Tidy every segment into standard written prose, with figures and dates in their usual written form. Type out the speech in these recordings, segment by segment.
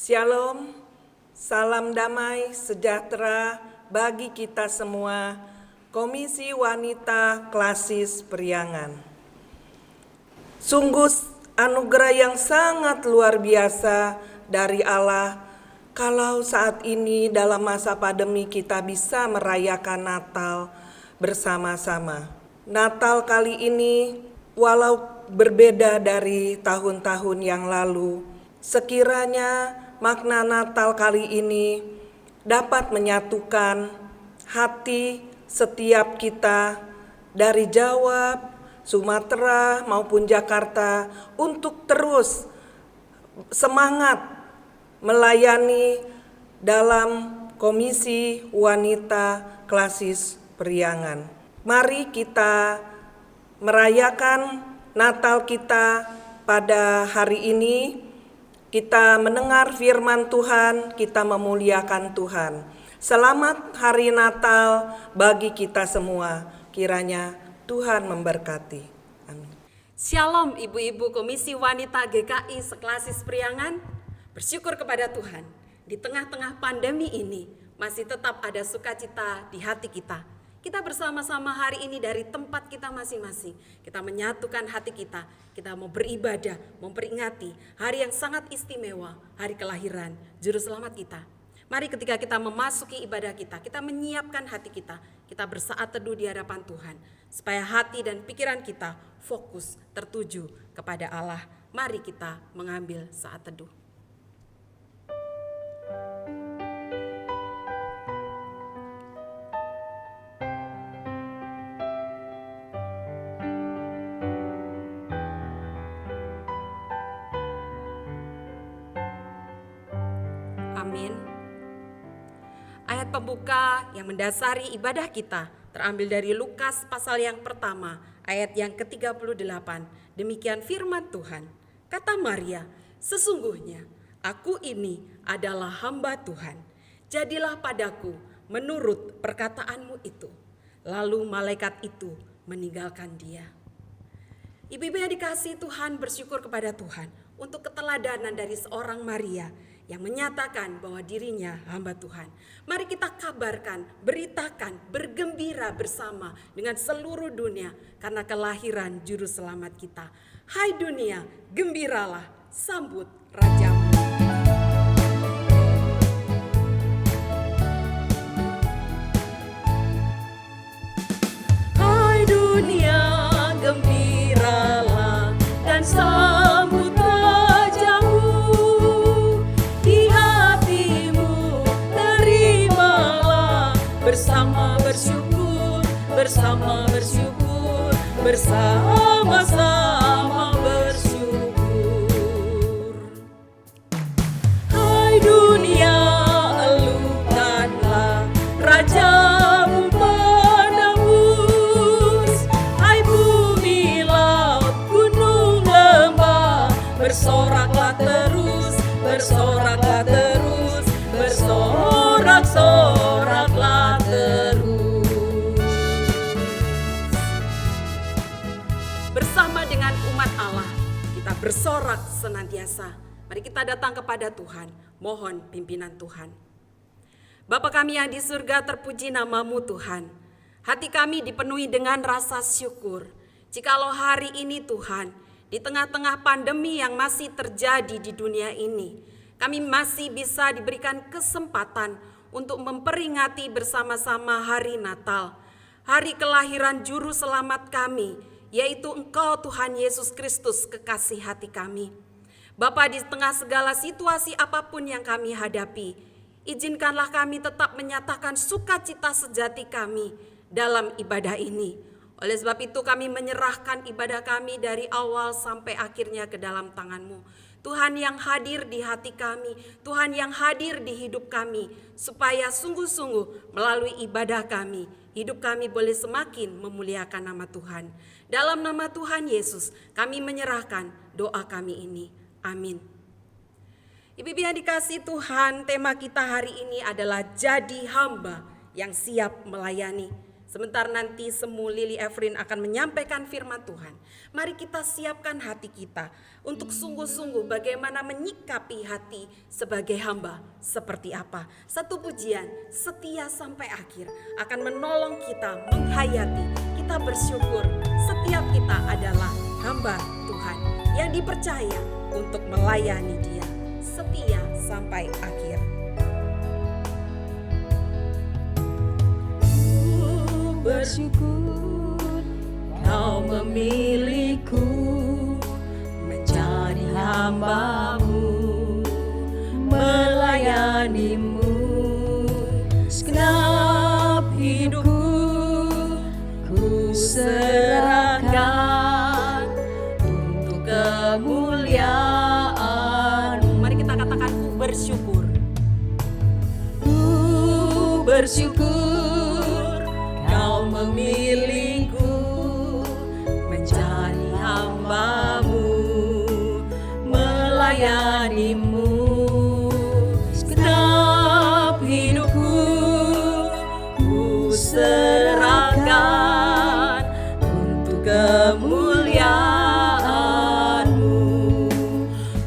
Shalom, salam damai sejahtera bagi kita semua, Komisi Wanita Klasis Priangan. Sungguh anugerah yang sangat luar biasa dari Allah kalau saat ini dalam masa pandemi kita bisa merayakan Natal bersama-sama. Natal kali ini walau berbeda dari tahun-tahun yang lalu, sekiranya makna Natal kali ini dapat menyatukan hati setiap kita dari Jawa, Sumatera maupun Jakarta untuk terus semangat melayani dalam Komisi Wanita Klasis Priangan. Mari kita merayakan Natal kita pada hari ini. Kita mendengar firman Tuhan, kita memuliakan Tuhan. Selamat hari Natal bagi kita semua. Kiranya Tuhan memberkati. Amin. Shalom ibu-ibu Komisi Wanita GKI Seklasis Priangan. Bersyukur kepada Tuhan, di tengah-tengah pandemi ini masih tetap ada sukacita di hati kita. Kita bersama-sama hari ini dari tempat kita masing-masing. Kita menyatukan hati kita. Kita mau beribadah, memperingati hari yang sangat istimewa, hari kelahiran Juru Selamat kita. Mari ketika kita memasuki ibadah kita menyiapkan hati kita. Kita bersaat teduh di hadapan Tuhan. Supaya hati dan pikiran kita fokus, tertuju kepada Allah. Mari kita mengambil saat teduh. Amin. Ayat pembuka yang mendasari ibadah kita terambil dari Lukas pasal yang pertama, ayat yang ke-38. Demikian firman Tuhan. Kata Maria, "Sesungguhnya aku ini adalah hamba Tuhan. Jadilah padaku menurut perkataanmu itu." Lalu malaikat itu meninggalkan dia. Ibu-ibu yang dikasihi Tuhan, bersyukur kepada Tuhan untuk keteladanan dari seorang Maria yang menyatakan bahwa dirinya hamba Tuhan. Mari kita kabarkan, beritakan, bergembira bersama dengan seluruh dunia karena kelahiran Juru Selamat kita. Hai dunia, gembiralah, sambut Rajamu. Hai dunia, gembiralah dan sambut Rajamu. Bersama bersyukur, bersama-sama bersyukur. Hai dunia, elukanlah Rajamu penebus. Hai bumi, laut, gunung, lembah, bersoraklah terus, bersoraklah terus, bersorak-soraklah terus. Bersama dengan umat Allah, kita bersorak senantiasa. Mari kita datang kepada Tuhan, mohon pimpinan Tuhan. Bapa kami yang di surga, terpuji nama-Mu Tuhan. Hati kami dipenuhi dengan rasa syukur. Jikalau hari ini Tuhan, di tengah-tengah pandemi yang masih terjadi di dunia ini, kami masih bisa diberikan kesempatan untuk memperingati bersama-sama hari Natal, hari kelahiran Juru Selamat kami, yaitu Engkau Tuhan Yesus Kristus, kekasih hati kami. Bapa, di tengah segala situasi apapun yang kami hadapi, izinkanlah kami tetap menyatakan sukacita sejati kami dalam ibadah ini. Oleh sebab itu kami menyerahkan ibadah kami dari awal sampai akhirnya ke dalam tangan-Mu. Tuhan yang hadir di hati kami, Tuhan yang hadir di hidup kami, supaya sungguh-sungguh melalui ibadah kami, hidup kami boleh semakin memuliakan nama Tuhan. Dalam nama Tuhan Yesus, kami menyerahkan doa kami ini. Amin. Ibu-ibu yang dikasihi Tuhan, tema kita hari ini adalah jadi hamba yang siap melayani. Sebentar nanti Semu Lili Efrin akan menyampaikan firman Tuhan. Mari kita siapkan hati kita untuk sungguh-sungguh bagaimana menyikapi hati sebagai hamba seperti apa. Satu pujian setia sampai akhir akan menolong kita menghayati. Kita bersyukur setiap kita adalah hamba Tuhan yang dipercaya untuk melayani Dia. Setia sampai akhir. Bersyukur Kau memilihku menjadi hamba-Mu, melayani-Mu. Segenap hidupku ku serahkan untuk kemuliaan-Mu. Mari kita katakan ku bersyukur. Ku bersyukur Kau memilihku menjadi hamba-Mu, melayani-Mu. Segenap hidupku ku serahkan untuk kemuliaan-Mu.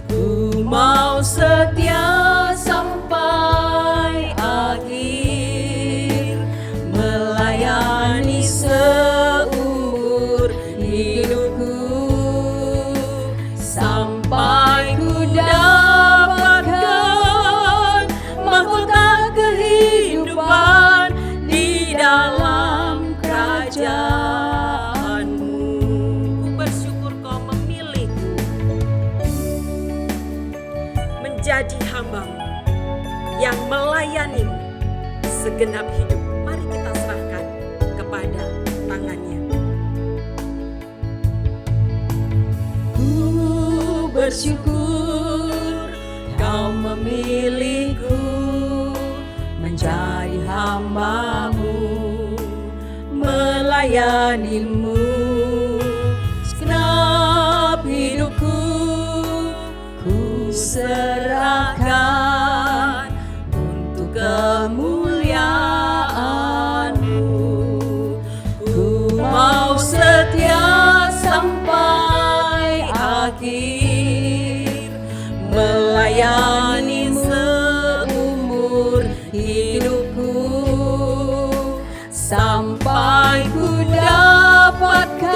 Ku mau setia sampai akhir, melayani seumur hidupku, sampai ku dapatkan mahkota kehidupan di dalam kerajaan-Mu. Ku bersyukur Kau memilihku menjadi hamba-Mu yang melayani-Mu segenap hidup. Mari kita serahkan kepada tangan-Nya. Ku bersyukur Kau memilihku menjadi hamba-Mu, melayani-Mu. Segenap hidupku ku serahkan untuk kemuliaan-Mu. Ku mau setia sampai akhir, melayani seumur hidupku, sampai ku dapatkan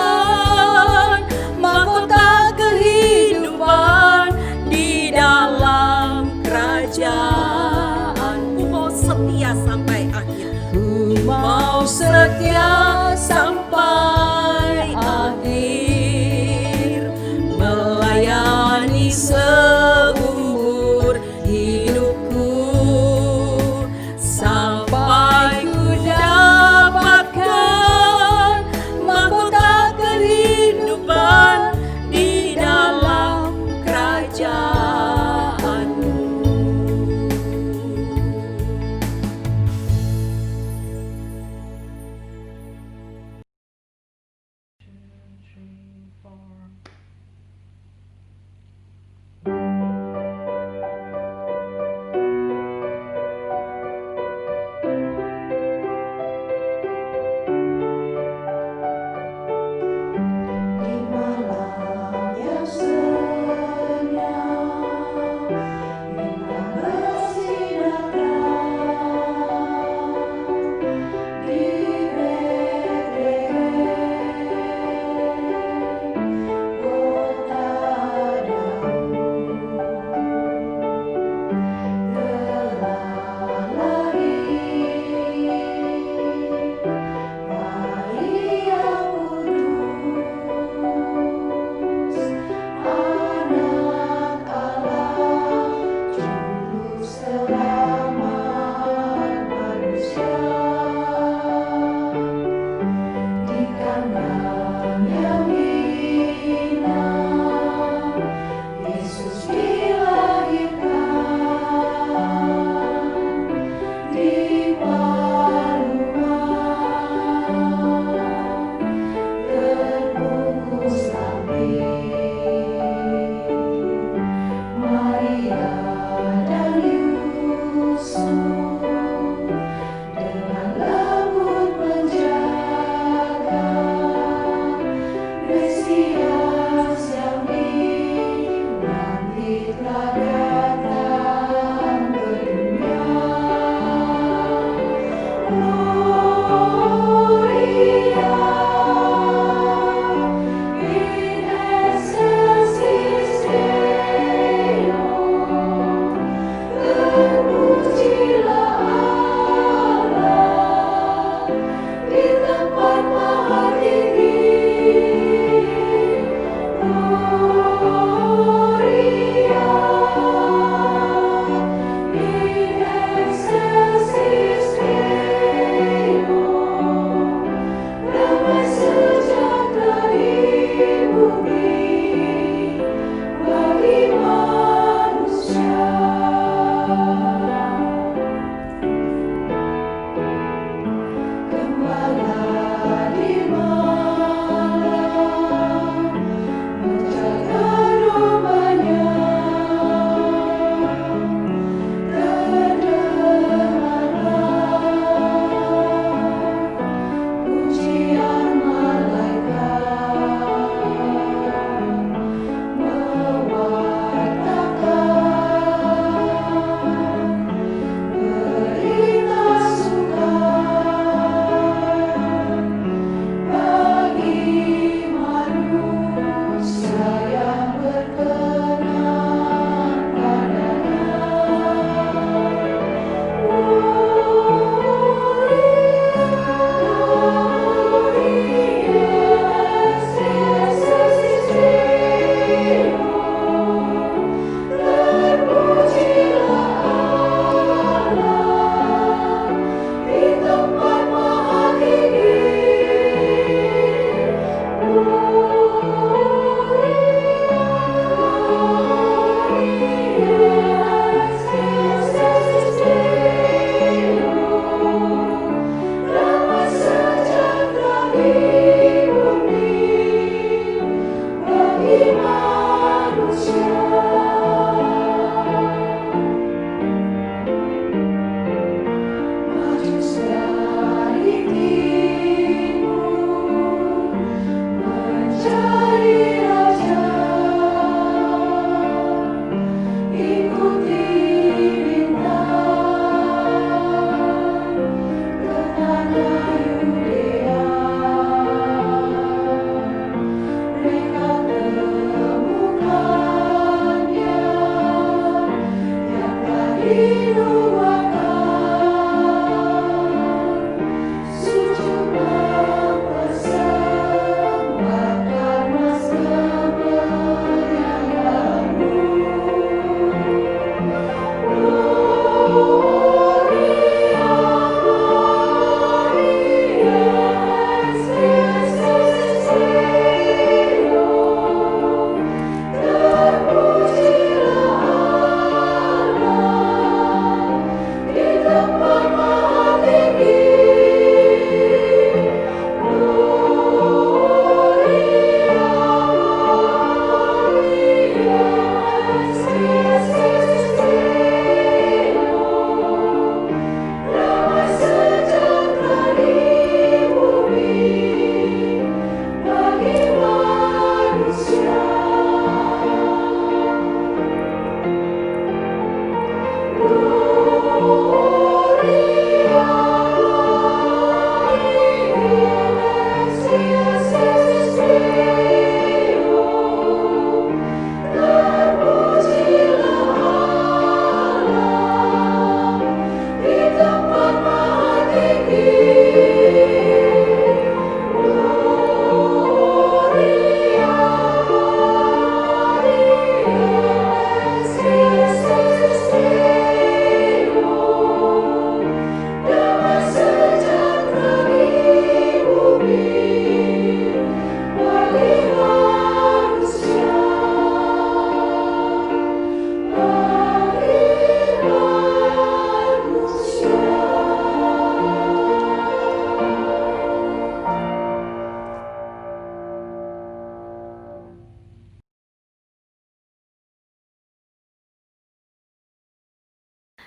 mahkota kehidupan di dalam kerajaan. Ku mau setia sampai akhir. Ku mau setia sampai akhir, melayani seumur hidupku, sampai ku dapatkan mahkota kehidupan di dalam kerajaan-Mu.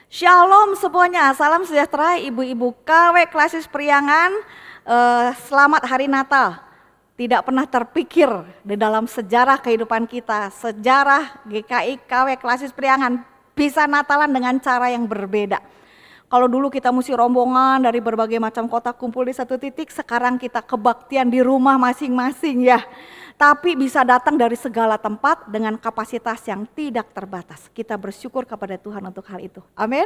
Shalom semuanya, salam sejahtera ibu-ibu KW Klasis Priangan. Selamat Hari Natal. Tidak pernah terpikir di dalam sejarah kehidupan kita, sejarah GKI KW Klasis Priangan bisa Natalan dengan cara yang berbeda. Kalau dulu kita mesti rombongan dari berbagai macam kota kumpul di satu titik, sekarang kita kebaktian di rumah masing-masing ya. Tapi bisa datang dari segala tempat dengan kapasitas yang tidak terbatas. Kita bersyukur kepada Tuhan untuk hal itu. Amin.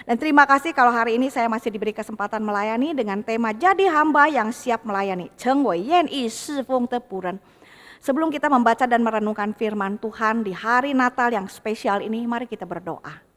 Dan terima kasih kalau hari ini saya masih diberi kesempatan melayani dengan tema Jadi Hamba yang Siap Melayani. Sebelum kita membaca dan merenungkan firman Tuhan di hari Natal yang spesial ini, mari kita berdoa.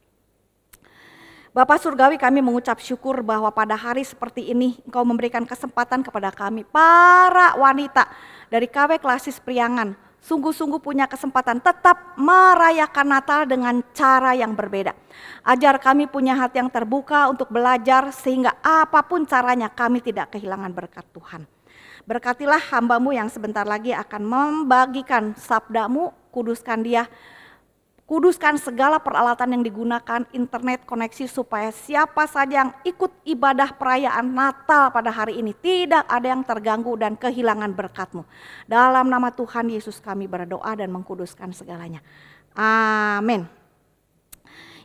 Bapa Surgawi, kami mengucap syukur bahwa pada hari seperti ini Engkau memberikan kesempatan kepada kami para wanita dari KW Klasis Priangan sungguh-sungguh punya kesempatan tetap merayakan Natal dengan cara yang berbeda. Ajar kami punya hati yang terbuka untuk belajar sehingga apapun caranya kami tidak kehilangan berkat Tuhan. Berkatilah hamba-Mu yang sebentar lagi akan membagikan sabda-Mu, kuduskan dia. Kuduskan segala peralatan yang digunakan, internet, koneksi supaya siapa saja yang ikut ibadah perayaan Natal pada hari ini tidak ada yang terganggu dan kehilangan berkat-Mu. Dalam nama Tuhan Yesus kami berdoa dan mengkuduskan segalanya. Amin.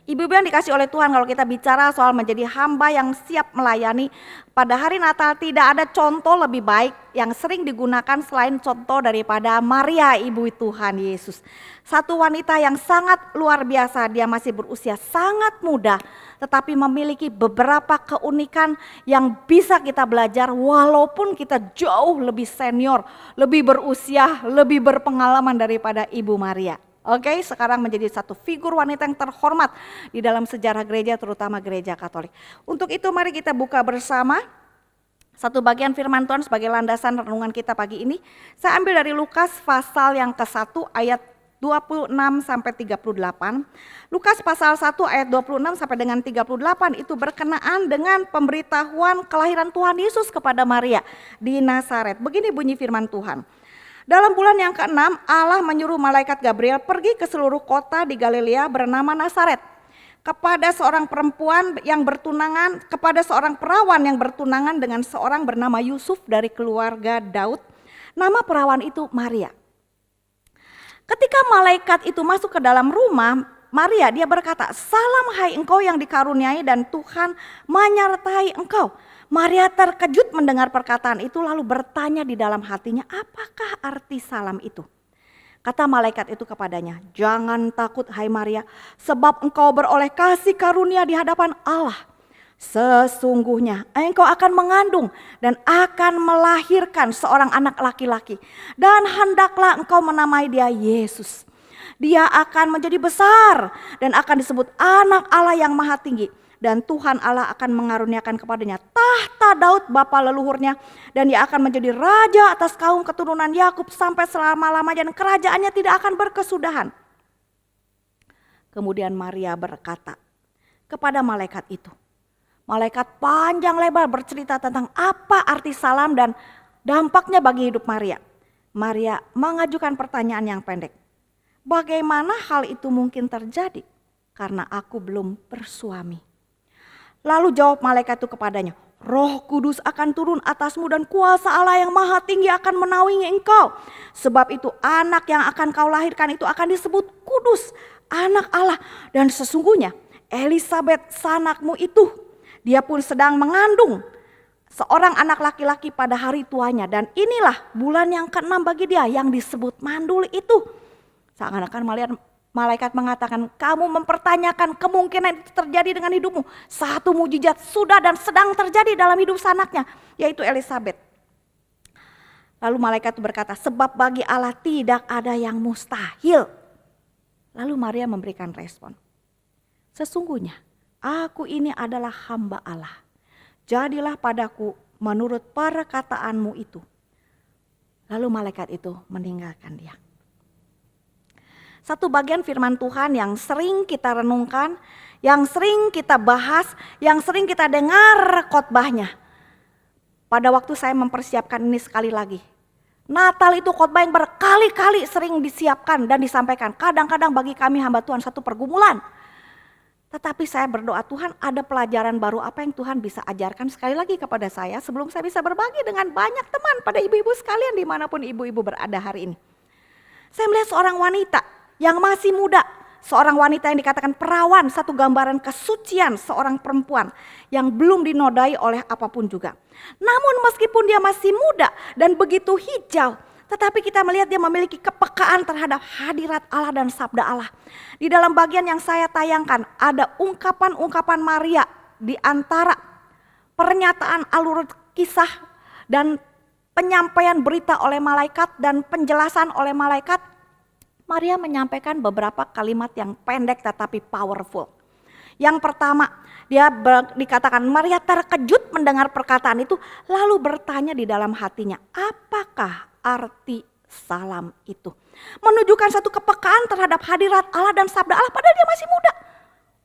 Ibu-ibu yang dikasih oleh Tuhan, kalau kita bicara soal menjadi hamba yang siap melayani, pada hari Natal tidak ada contoh lebih baik yang sering digunakan selain contoh daripada Maria, ibu Tuhan Yesus. Satu wanita yang sangat luar biasa, dia masih berusia sangat muda, tetapi memiliki beberapa keunikan yang bisa kita belajar walaupun kita jauh lebih senior, lebih berusia, lebih berpengalaman daripada Ibu Maria. Oke, sekarang menjadi satu figur wanita yang terhormat di dalam sejarah gereja, terutama gereja Katolik. Untuk itu mari kita buka bersama satu bagian firman Tuhan sebagai landasan renungan kita pagi ini. Saya ambil dari Lukas pasal yang ke-1 ayat 26 sampai 38. Lukas pasal 1 ayat 26 sampai dengan 38 itu berkenaan dengan pemberitahuan kelahiran Tuhan Yesus kepada Maria di Nazaret. Begini bunyi firman Tuhan. Dalam bulan yang ke-6 Allah menyuruh malaikat Gabriel pergi ke seluruh kota di Galilea bernama Nazaret kepada seorang perawan yang bertunangan dengan seorang bernama Yusuf dari keluarga Daud. Nama perawan itu Maria. Ketika malaikat itu masuk ke dalam rumah Maria, dia berkata, "Salam hai engkau yang dikaruniai dan Tuhan menyertai engkau." Maria terkejut mendengar perkataan itu lalu bertanya di dalam hatinya, apakah arti salam itu? Kata malaikat itu kepadanya, "Jangan takut hai Maria, sebab engkau beroleh kasih karunia di hadapan Allah. Sesungguhnya engkau akan mengandung dan akan melahirkan seorang anak laki-laki. Dan hendaklah engkau menamai dia Yesus. Dia akan menjadi besar dan akan disebut anak Allah yang maha tinggi. Dan Tuhan Allah akan mengaruniakan kepadanya tahta Daud bapa leluhurnya. Dan dia akan menjadi raja atas kaum keturunan Yakub sampai selama-lamanya dan kerajaannya tidak akan berkesudahan." Kemudian Maria berkata kepada malaikat itu. Malaikat panjang lebar bercerita tentang apa arti salam dan dampaknya bagi hidup Maria. Maria mengajukan pertanyaan yang pendek. "Bagaimana hal itu mungkin terjadi? Karena aku belum bersuami." Lalu jawab malaikat itu kepadanya, "Roh Kudus akan turun atasmu dan kuasa Allah yang maha tinggi akan menaungi engkau. Sebab itu anak yang akan kau lahirkan itu akan disebut kudus, anak Allah. Dan sesungguhnya Elisabet sanakmu itu, dia pun sedang mengandung seorang anak laki-laki pada hari tuanya. Dan inilah bulan yang ke-6 bagi dia yang disebut mandul itu." Seakan-akan malaikat mengatakan, kamu mempertanyakan kemungkinan itu terjadi dengan hidupmu. Satu mujizat sudah dan sedang terjadi dalam hidup sanaknya, yaitu Elisabet. Lalu malaikat itu berkata, "Sebab bagi Allah tidak ada yang mustahil." Lalu Maria memberikan respon, "Sesungguhnya aku ini adalah hamba Allah. Jadilah padaku menurut perkataanmu itu." Lalu malaikat itu meninggalkan dia. Satu bagian firman Tuhan yang sering kita renungkan, yang sering kita bahas, yang sering kita dengar khotbahnya. Pada waktu saya mempersiapkan ini sekali lagi. Natal itu khotbah yang berkali-kali sering disiapkan dan disampaikan. Kadang-kadang bagi kami hamba Tuhan satu pergumulan. Tetapi saya berdoa, Tuhan ada pelajaran baru apa yang Tuhan bisa ajarkan sekali lagi kepada saya sebelum saya bisa berbagi dengan banyak teman pada ibu-ibu sekalian dimanapun ibu-ibu berada hari ini. Saya melihat seorang wanita yang masih muda, seorang wanita yang dikatakan perawan, satu gambaran kesucian seorang perempuan yang belum dinodai oleh apapun juga. Namun meskipun dia masih muda dan begitu hijau, tetapi kita melihat dia memiliki kepekaan terhadap hadirat Allah dan sabda Allah. Di dalam bagian yang saya tayangkan ada ungkapan-ungkapan Maria di antara pernyataan alur kisah dan penyampaian berita oleh malaikat dan penjelasan oleh malaikat. Maria menyampaikan beberapa kalimat yang pendek tetapi powerful. Yang pertama, dikatakan Maria terkejut mendengar perkataan itu lalu bertanya di dalam hatinya, apakah arti salam itu? Menunjukkan satu kepekaan terhadap hadirat Allah dan sabda Allah padahal dia masih muda.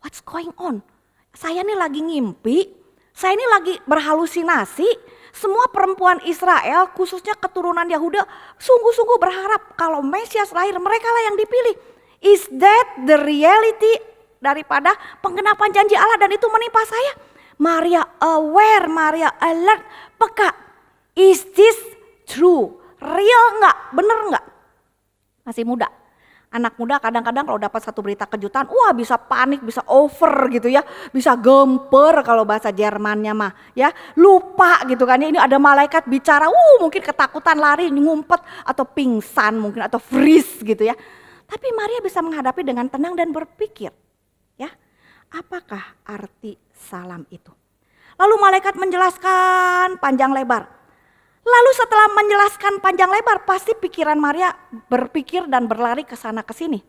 What's going on? Saya ini lagi ngimpi, saya ini lagi berhalusinasi. Semua perempuan Israel khususnya keturunan Yahuda sungguh-sungguh berharap kalau Mesias lahir mereka lah yang dipilih. Is that the reality daripada penggenapan janji Allah dan itu menimpa saya? Maria aware, Maria alert, peka. Is this true? Real enggak? Bener enggak? Masih muda. Anak muda kadang-kadang kalau dapat satu berita kejutan, wah bisa panik, bisa over gitu ya. Bisa gemper kalau bahasa Jermannya mah ya. Lupa gitu kan ya, ini ada malaikat bicara, mungkin ketakutan lari, ngumpet atau pingsan mungkin atau freeze gitu ya. Tapi Maria bisa menghadapi dengan tenang dan berpikir ya, apakah arti salam itu? Lalu malaikat menjelaskan panjang lebar. Lalu setelah menjelaskan panjang lebar, pasti pikiran Maria berpikir dan berlari ke sana ke sini.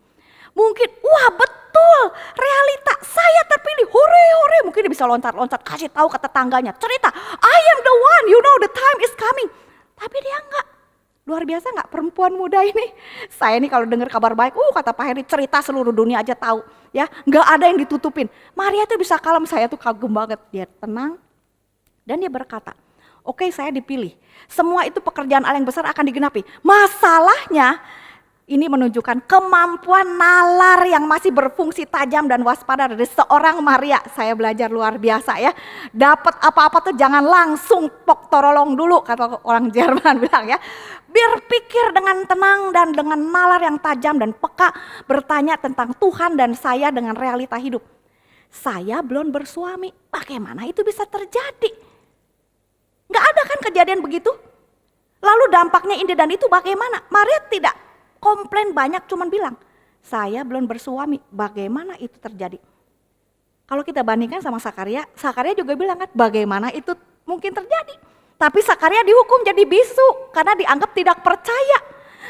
Mungkin, wah betul, realita saya terpilih, hore, mungkin dia bisa loncat-loncat, kasih tahu ke tetangganya, cerita, I am the one, you know the time is coming. Tapi dia enggak, luar biasa enggak perempuan muda ini. Saya ini kalau dengar kabar baik, kata Pak Heri, cerita seluruh dunia aja tahu. Ya, enggak ada yang ditutupin. Maria tuh bisa kalem, saya tuh kagum banget. Dia tenang dan dia berkata, oke, saya dipilih. Semua itu pekerjaan Allah yang besar akan digenapi. Masalahnya ini menunjukkan kemampuan nalar yang masih berfungsi tajam dan waspada dari seorang Maria. Saya belajar luar biasa ya. Dapat apa-apa tuh jangan langsung pok torolong dulu kata orang Jerman bilang ya. Berpikir dengan tenang dan dengan nalar yang tajam dan peka. Bertanya tentang Tuhan dan saya dengan realita hidup. Saya belum bersuami. Bagaimana itu bisa terjadi? Gak ada kan kejadian begitu? Lalu dampaknya ini dan itu bagaimana? Maria tidak komplain banyak, cuman bilang, saya belum bersuami, bagaimana itu terjadi? Kalau kita bandingkan sama Sakaria, Sakaria juga bilang kan, bagaimana itu mungkin terjadi? Tapi Sakaria dihukum jadi bisu, karena dianggap tidak percaya.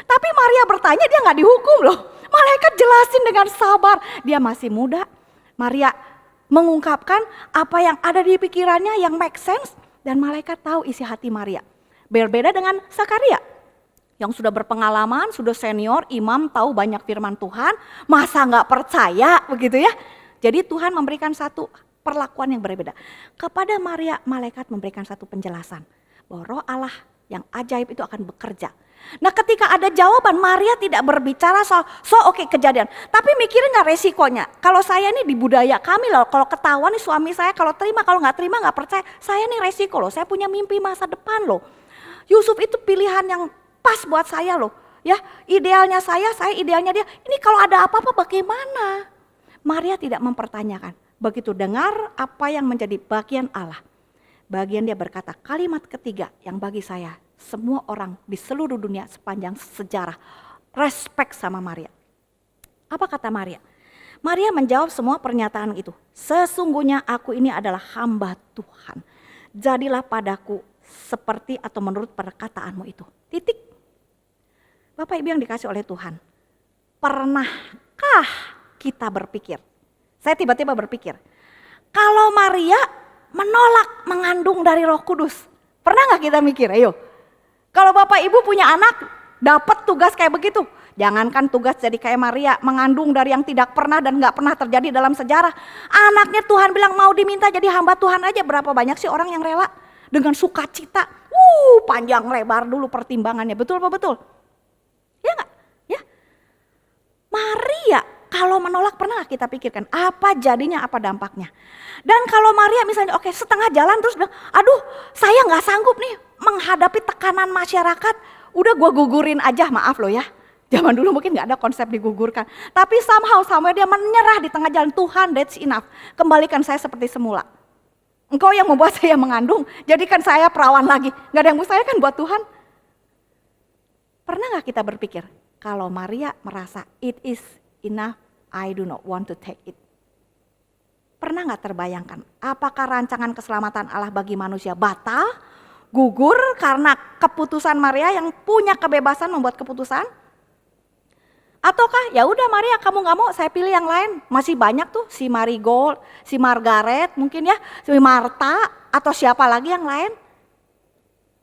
Tapi Maria bertanya, dia gak dihukum loh. Malaikat jelasin dengan sabar, dia masih muda. Maria mengungkapkan apa yang ada di pikirannya yang make sense. Dan malaikat tahu isi hati Maria. Berbeda dengan Sakaria yang sudah berpengalaman, sudah senior, imam, tahu banyak firman Tuhan. Masa gak percaya begitu ya. Jadi Tuhan memberikan satu perlakuan yang berbeda. Kepada Maria malaikat memberikan satu penjelasan. Bahwa roh Allah yang ajaib itu akan bekerja. Nah ketika ada jawaban Maria tidak berbicara soal oke kejadian. Tapi mikirin gak resikonya. Kalau saya nih di budaya kami loh, kalau ketahuan nih suami saya kalau terima, kalau gak terima gak percaya. Saya nih resiko loh, saya punya mimpi masa depan loh. Yusuf itu pilihan yang pas buat saya loh. Ya, idealnya saya idealnya dia. Ini kalau ada apa-apa bagaimana? Maria tidak mempertanyakan. Begitu dengar apa yang menjadi bagian Allah. Bagian dia berkata kalimat ketiga yang bagi saya semua orang di seluruh dunia sepanjang sejarah respect sama Maria. Apa kata Maria? Maria menjawab semua pernyataan itu. Sesungguhnya aku ini adalah hamba Tuhan. Jadilah padaku seperti atau menurut perkataanmu itu. Titik. Bapak Ibu yang dikasih oleh Tuhan. Pernahkah kita berpikir? Saya tiba-tiba berpikir. Kalau Maria menolak mengandung dari Roh Kudus. Pernah gak kita mikir? Ayo. Kalau Bapak Ibu punya anak, dapat tugas kayak begitu. Jangankan tugas jadi kayak Maria, mengandung dari yang tidak pernah dan gak pernah terjadi dalam sejarah. Anaknya Tuhan bilang mau diminta jadi hamba Tuhan aja. Berapa banyak sih orang yang rela dengan sukacita. Panjang lebar dulu pertimbangannya. Betul apa betul? Ya gak? Ya. Maria Kalau menolak pernah gak kita pikirkan apa jadinya, apa dampaknya. Dan kalau Maria misalnya oke setengah jalan terus bilang, aduh saya gak sanggup nih menghadapi tekanan masyarakat. Udah gue gugurin aja, maaf loh ya. Zaman dulu mungkin gak ada konsep digugurkan. Tapi somehow dia menyerah di tengah jalan. Tuhan, that's enough. Kembalikan saya seperti semula. Engkau yang membuat saya mengandung, jadikan saya perawan lagi. Gak ada yang mustahil kan buat Tuhan. Pernah gak kita berpikir, kalau Maria merasa it is enough, I do not want to take it. Pernah gak terbayangkan, apakah rancangan keselamatan Allah bagi manusia batal, gugur karena keputusan Maria yang punya kebebasan membuat keputusan? Ataukah ya udah Maria kamu gak mau, saya pilih yang lain. Masih banyak tuh si Marigold, si Margaret mungkin ya, si Marta atau siapa lagi yang lain.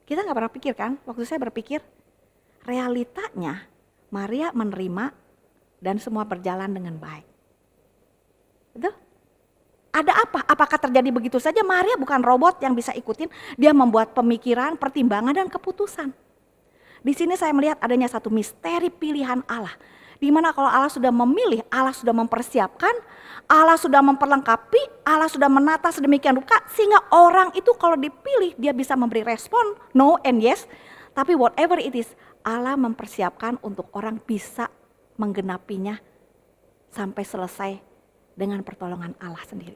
Kita gak pernah pikir kan, waktu saya berpikir realitanya Maria menerima dan semua berjalan dengan baik. Betul? Ada apa? Apakah terjadi begitu saja? Maria bukan robot yang bisa ikutin, dia membuat pemikiran, pertimbangan dan keputusan. Di sini saya melihat adanya satu misteri pilihan Allah. Di mana kalau Allah sudah memilih, Allah sudah mempersiapkan, Allah sudah memperlengkapi, Allah sudah menata sedemikian rupa sehingga orang itu kalau dipilih dia bisa memberi respon no and yes. Tapi whatever it is, Allah mempersiapkan untuk orang bisa menggenapinya sampai selesai dengan pertolongan Allah sendiri.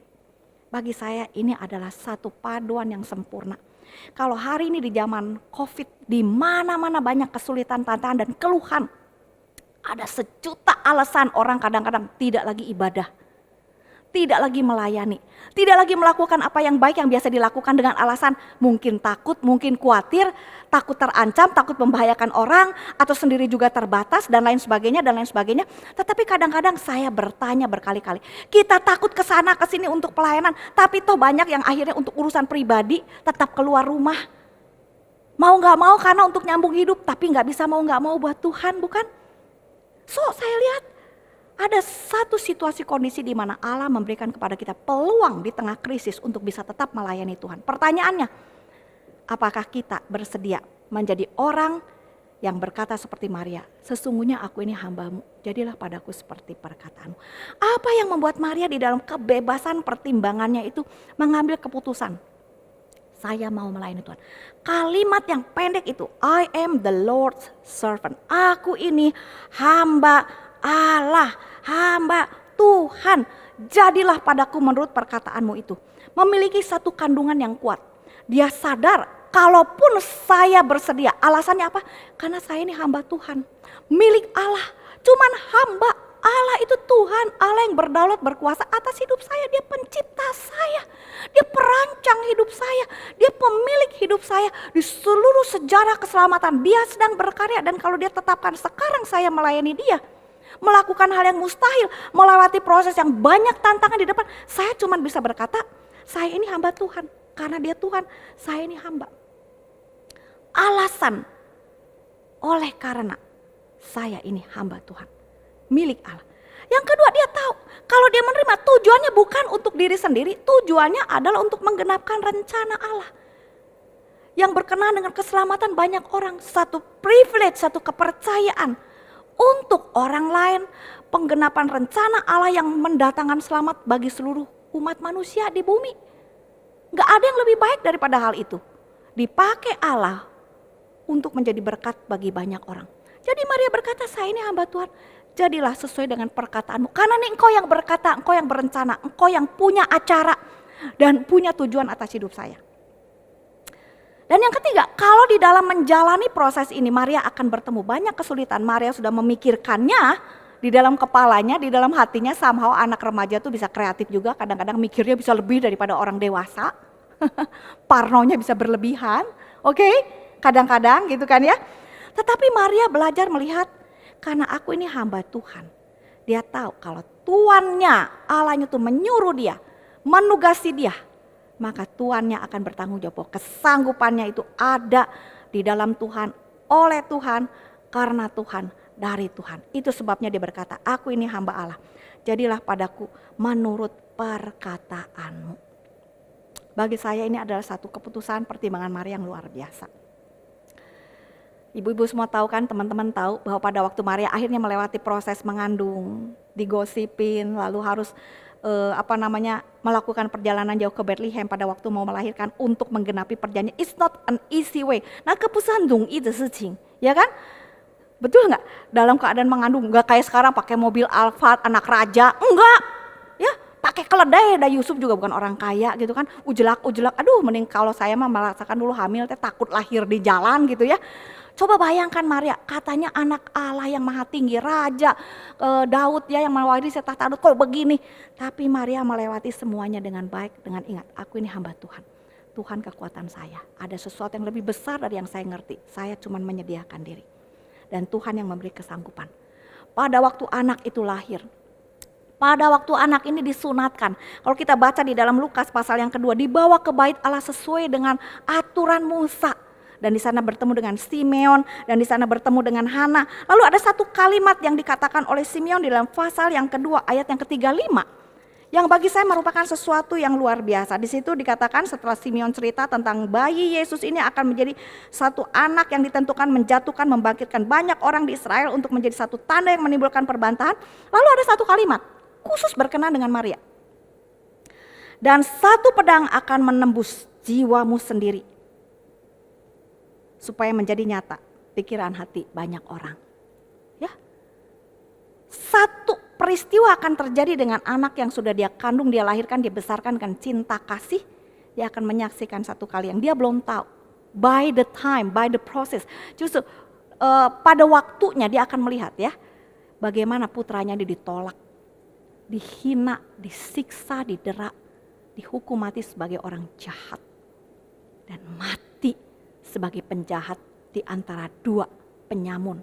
Bagi saya ini adalah satu paduan yang sempurna. Kalau hari ini di zaman COVID, di mana-mana banyak kesulitan, tantangan dan keluhan. Ada sejuta alasan orang kadang-kadang tidak lagi ibadah. Tidak lagi melayani. Tidak lagi melakukan apa yang baik yang biasa dilakukan dengan alasan mungkin takut, mungkin khawatir, takut terancam, takut membahayakan orang, atau sendiri juga terbatas dan lain sebagainya dan lain sebagainya. Tetapi kadang-kadang saya bertanya berkali-kali, kita takut ke sana ke sini untuk pelayanan, tapi toh banyak yang akhirnya untuk urusan pribadi tetap keluar rumah. Mau gak mau karena untuk nyambung hidup, tapi gak bisa mau gak mau buat Tuhan, bukan? So saya lihat ada satu situasi kondisi di mana Allah memberikan kepada kita peluang di tengah krisis untuk bisa tetap melayani Tuhan. Pertanyaannya, apakah kita bersedia menjadi orang yang berkata seperti Maria, sesungguhnya aku ini hambamu, jadilah padaku seperti perkataanmu. Apa yang membuat Maria di dalam kebebasan pertimbangannya itu mengambil keputusan? Saya mau melayani Tuhan. Kalimat yang pendek itu, I am the Lord's servant. Aku ini hamba Allah, hamba Tuhan. Jadilah padaku menurut perkataanmu itu. Memiliki satu kandungan yang kuat. Dia sadar kalaupun saya bersedia. Alasannya apa? Karena saya ini hamba Tuhan. Milik Allah. Cuman hamba. Allah itu Tuhan, Allah yang berdaulat berkuasa atas hidup saya. Dia pencipta saya, dia perancang hidup saya, dia pemilik hidup saya. Di seluruh sejarah keselamatan dia sedang berkarya. Dan kalau dia tetapkan sekarang saya melayani dia, melakukan hal yang mustahil, melewati proses yang banyak tantangan di depan, saya cuma bisa berkata, saya ini hamba Tuhan. Karena dia Tuhan, saya ini hamba. Alasan, oleh karena saya ini hamba Tuhan, milik Allah. Yang kedua, dia tahu kalau dia menerima tujuannya bukan untuk diri sendiri, tujuannya adalah untuk menggenapkan rencana Allah. Yang berkenaan dengan keselamatan banyak orang, satu privilege, satu kepercayaan untuk orang lain, penggenapan rencana Allah yang mendatangkan selamat bagi seluruh umat manusia di bumi. Gak ada yang lebih baik daripada hal itu. Dipakai Allah untuk menjadi berkat bagi banyak orang. Jadi Maria berkata, saya ini hamba Tuhan. Jadilah sesuai dengan perkataanmu. Karena ini engkau yang berkata, engkau yang berencana, engkau yang punya acara dan punya tujuan atas hidup saya. Dan yang ketiga, kalau di dalam menjalani proses ini Maria akan bertemu banyak kesulitan. Maria sudah memikirkannya di dalam kepalanya, di dalam hatinya. Somehow anak remaja tuh bisa kreatif juga, kadang-kadang mikirnya bisa lebih daripada orang dewasa. Parnonya bisa berlebihan, oke? Kadang-kadang gitu kan ya. Tetapi Maria belajar melihat, karena aku ini hamba Tuhan. Dia tahu kalau tuannya, Allahnya tuh menyuruh dia, menugasi dia, maka tuannya akan bertanggung jawab. Kesanggupannya itu ada di dalam Tuhan, oleh Tuhan, karena Tuhan, dari Tuhan. Itu sebabnya dia berkata, aku ini hamba Allah. Jadilah padaku menurut perkataanmu. Bagi saya ini adalah satu keputusan pertimbangan Maria yang luar biasa. Ibu-ibu semua tahu kan, teman-teman tahu bahwa pada waktu Maria akhirnya melewati proses mengandung, digosipin, lalu harus melakukan perjalanan jauh ke Bethlehem pada waktu mau melahirkan untuk menggenapi perjanjian. It's not an easy way. Nah, kepusan itu sih, ya kan? Betul nggak? Dalam keadaan mengandung, nggak kayak sekarang pakai mobil Alphard, anak raja, enggak. Ya, pakai keledai. Dan Yusuf juga bukan orang kaya gitu kan, ujelak. Aduh, mending kalau saya mah merasakan dulu hamil, takut lahir di jalan gitu ya. Coba bayangkan Maria, katanya anak Allah yang maha tinggi, raja Daud ya yang mewarisi tahta Daud, kok begini. Tapi Maria melewati semuanya dengan baik, dengan ingat, aku ini hamba Tuhan. Tuhan kekuatan saya, ada sesuatu yang lebih besar dari yang saya ngerti. Saya cuma menyediakan diri. Dan Tuhan yang memberi kesanggupan. Pada waktu anak itu lahir, pada waktu anak ini disunatkan, kalau kita baca di dalam Lukas pasal yang kedua, dibawa ke bait Allah sesuai dengan aturan Musa. Dan di sana bertemu dengan Simeon, dan di sana bertemu dengan Hana. Lalu ada satu kalimat yang dikatakan oleh Simeon di dalam pasal yang kedua ayat yang ke-35. Yang bagi saya merupakan sesuatu yang luar biasa. Di situ dikatakan setelah Simeon cerita tentang bayi Yesus ini akan menjadi satu anak yang ditentukan menjatuhkan, membangkitkan banyak orang di Israel untuk menjadi satu tanda yang menimbulkan perbantahan. Lalu ada satu kalimat khusus berkenaan dengan Maria. Dan satu pedang akan menembus jiwamu sendiri, supaya menjadi nyata pikiran hati banyak orang. Ya, satu peristiwa akan terjadi dengan anak yang sudah dia kandung, dia lahirkan, dia besarkan dengan cinta kasih. Dia akan menyaksikan satu kali yang dia belum tahu. By the time, by the process. Justru pada waktunya dia akan melihat ya, bagaimana putranya dia ditolak, dihina, disiksa, didera, dihukum mati sebagai orang jahat, dan mati sebagai penjahat di antara dua penyamun.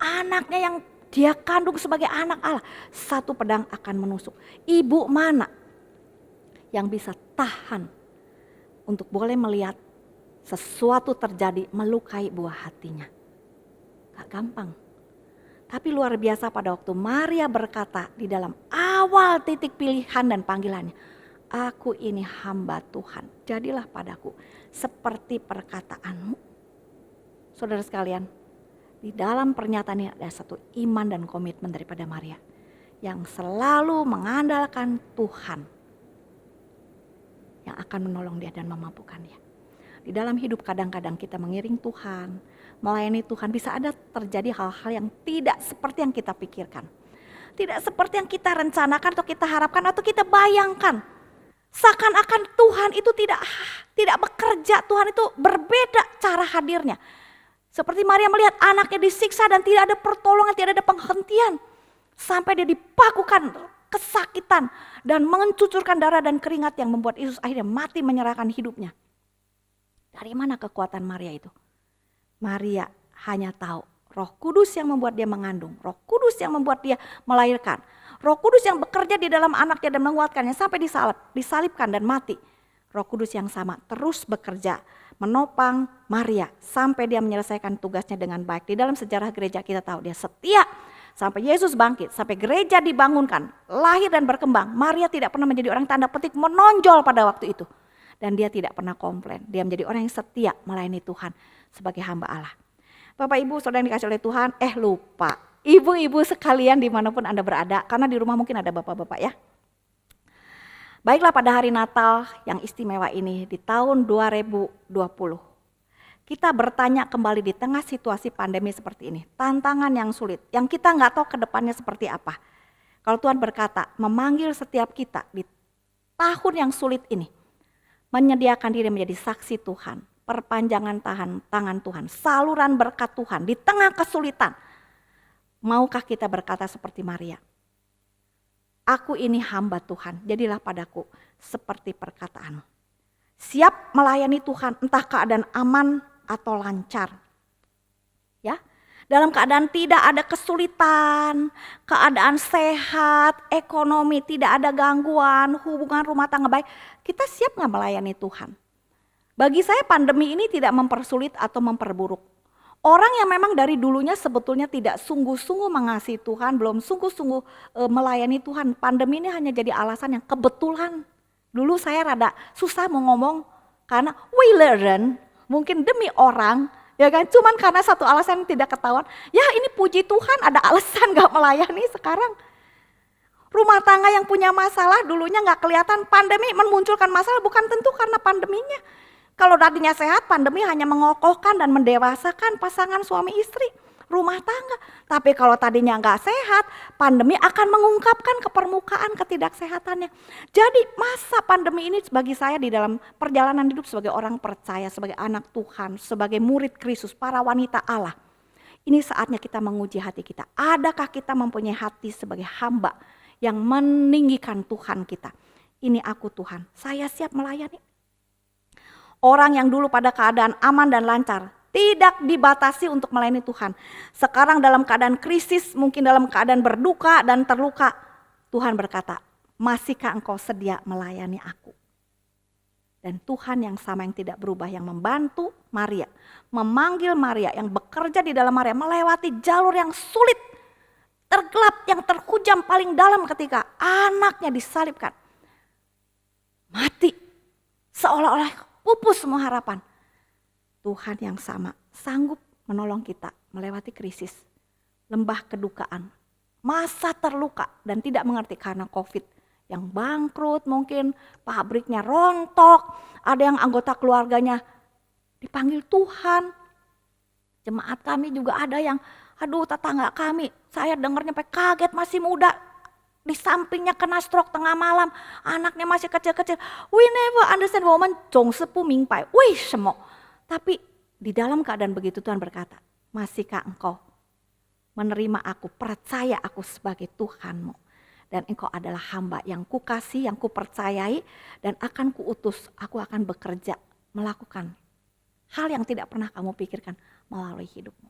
Anaknya yang dia kandung sebagai anak Allah, satu pedang akan menusuk. Ibu mana yang bisa tahan untuk boleh melihat sesuatu terjadi melukai buah hatinya? Gak gampang. Tapi luar biasa pada waktu Maria berkata di dalam awal titik pilihan dan panggilannya, aku ini hamba Tuhan, jadilah padaku seperti perkataanmu. Saudara sekalian, di dalam pernyataan ini ada satu iman dan komitmen daripada Maria yang selalu mengandalkan Tuhan yang akan menolong dia dan memampukan dia. Di dalam hidup kadang-kadang kita mengiring Tuhan, melayani Tuhan, bisa ada terjadi hal-hal yang tidak seperti yang kita pikirkan. Tidak seperti yang kita rencanakan atau kita harapkan atau kita bayangkan. Seakan-akan Tuhan itu tidak bekerja, Tuhan itu berbeda cara hadirnya. Seperti Maria melihat anaknya disiksa dan tidak ada pertolongan, tidak ada penghentian. Sampai dia dipakukan kesakitan dan mencucurkan darah dan keringat yang membuat Yesus akhirnya mati menyerahkan hidupnya. Dari mana kekuatan Maria itu? Maria hanya tahu Roh Kudus yang membuat dia mengandung, Roh Kudus yang membuat dia melahirkan. Roh Kudus yang bekerja di dalam anaknya dan menguatkannya sampai disalibkan dan mati. Roh Kudus yang sama terus bekerja menopang Maria sampai dia menyelesaikan tugasnya dengan baik. Di dalam sejarah gereja kita tahu dia setia sampai Yesus bangkit, sampai gereja dibangunkan, lahir dan berkembang. Maria tidak pernah menjadi orang tanda petik menonjol pada waktu itu. Dan dia tidak pernah komplain, dia menjadi orang yang setia melayani Tuhan sebagai hamba Allah. Bapak Ibu saudara yang dikasih oleh Tuhan, lupa. Ibu-ibu sekalian dimanapun Anda berada, karena di rumah mungkin ada bapak-bapak ya. Baiklah pada hari Natal yang istimewa ini di tahun 2020. Kita bertanya kembali di tengah situasi pandemi seperti ini. Tantangan yang sulit, yang kita nggak tahu ke depannya seperti apa. Kalau Tuhan berkata, memanggil setiap kita di tahun yang sulit ini. Menyediakan diri menjadi saksi Tuhan, perpanjangan tangan Tuhan, saluran berkat Tuhan di tengah kesulitan. Maukah kita berkata seperti Maria? Aku ini hamba Tuhan, jadilah padaku seperti perkataanmu. Siap melayani Tuhan entah keadaan aman atau lancar. Ya, dalam keadaan tidak ada kesulitan, keadaan sehat, ekonomi, tidak ada gangguan, hubungan rumah tangga baik. Kita siap gak melayani Tuhan? Bagi saya pandemi ini tidak mempersulit atau memperburuk. Orang yang memang dari dulunya sebetulnya tidak sungguh-sungguh mengasihi Tuhan, belum sungguh-sungguh melayani Tuhan. Pandemi ini hanya jadi alasan yang kebetulan. Dulu saya rada susah mau ngomong karena we learn, mungkin demi orang Ya kan, cuman karena satu alasan yang tidak ketahuan. Ya ini puji Tuhan ada alasan gak melayani sekarang. Rumah tangga yang punya masalah dulunya gak kelihatan, pandemi memunculkan masalah bukan tentu karena pandeminya. Kalau tadinya sehat, pandemi hanya mengokohkan dan mendewasakan pasangan suami istri, rumah tangga. Tapi kalau tadinya gak sehat, pandemi akan mengungkapkan ke permukaan ketidaksehatannya. Jadi masa pandemi ini bagi saya di dalam perjalanan hidup sebagai orang percaya, sebagai anak Tuhan, sebagai murid Kristus, para wanita Allah. Ini saatnya kita menguji hati kita. Adakah kita mempunyai hati sebagai hamba yang meninggikan Tuhan kita? Ini aku Tuhan, saya siap melayani. Orang yang dulu pada keadaan aman dan lancar, tidak dibatasi untuk melayani Tuhan. Sekarang dalam keadaan krisis, mungkin dalam keadaan berduka dan terluka, Tuhan berkata, masihkah engkau sedia melayani aku? Dan Tuhan yang sama yang tidak berubah, yang membantu Maria, memanggil Maria, yang bekerja di dalam Maria, melewati jalur yang sulit, tergelap, yang terkujam paling dalam ketika anaknya disalibkan. Mati, seolah-olah pupus semua harapan. Tuhan yang sama sanggup menolong kita melewati krisis, lembah kedukaan, masa terluka dan tidak mengerti karena COVID. Yang bangkrut mungkin, pabriknya rontok, ada yang anggota keluarganya dipanggil Tuhan. Jemaat kami juga ada yang, aduh tetangga kami, saya dengarnya sampai kaget masih muda. Di sampingnya kena stroke tengah malam, anaknya masih kecil-kecil. We never understand woman, 总是不明白为什么. Tapi di dalam keadaan begitu Tuhan berkata, masihkah engkau menerima aku, percaya aku sebagai Tuhanmu. Dan engkau adalah hamba yang kukasih, yang kupercayai dan akan kuutus. Aku akan bekerja, melakukan hal yang tidak pernah kamu pikirkan melalui hidupmu.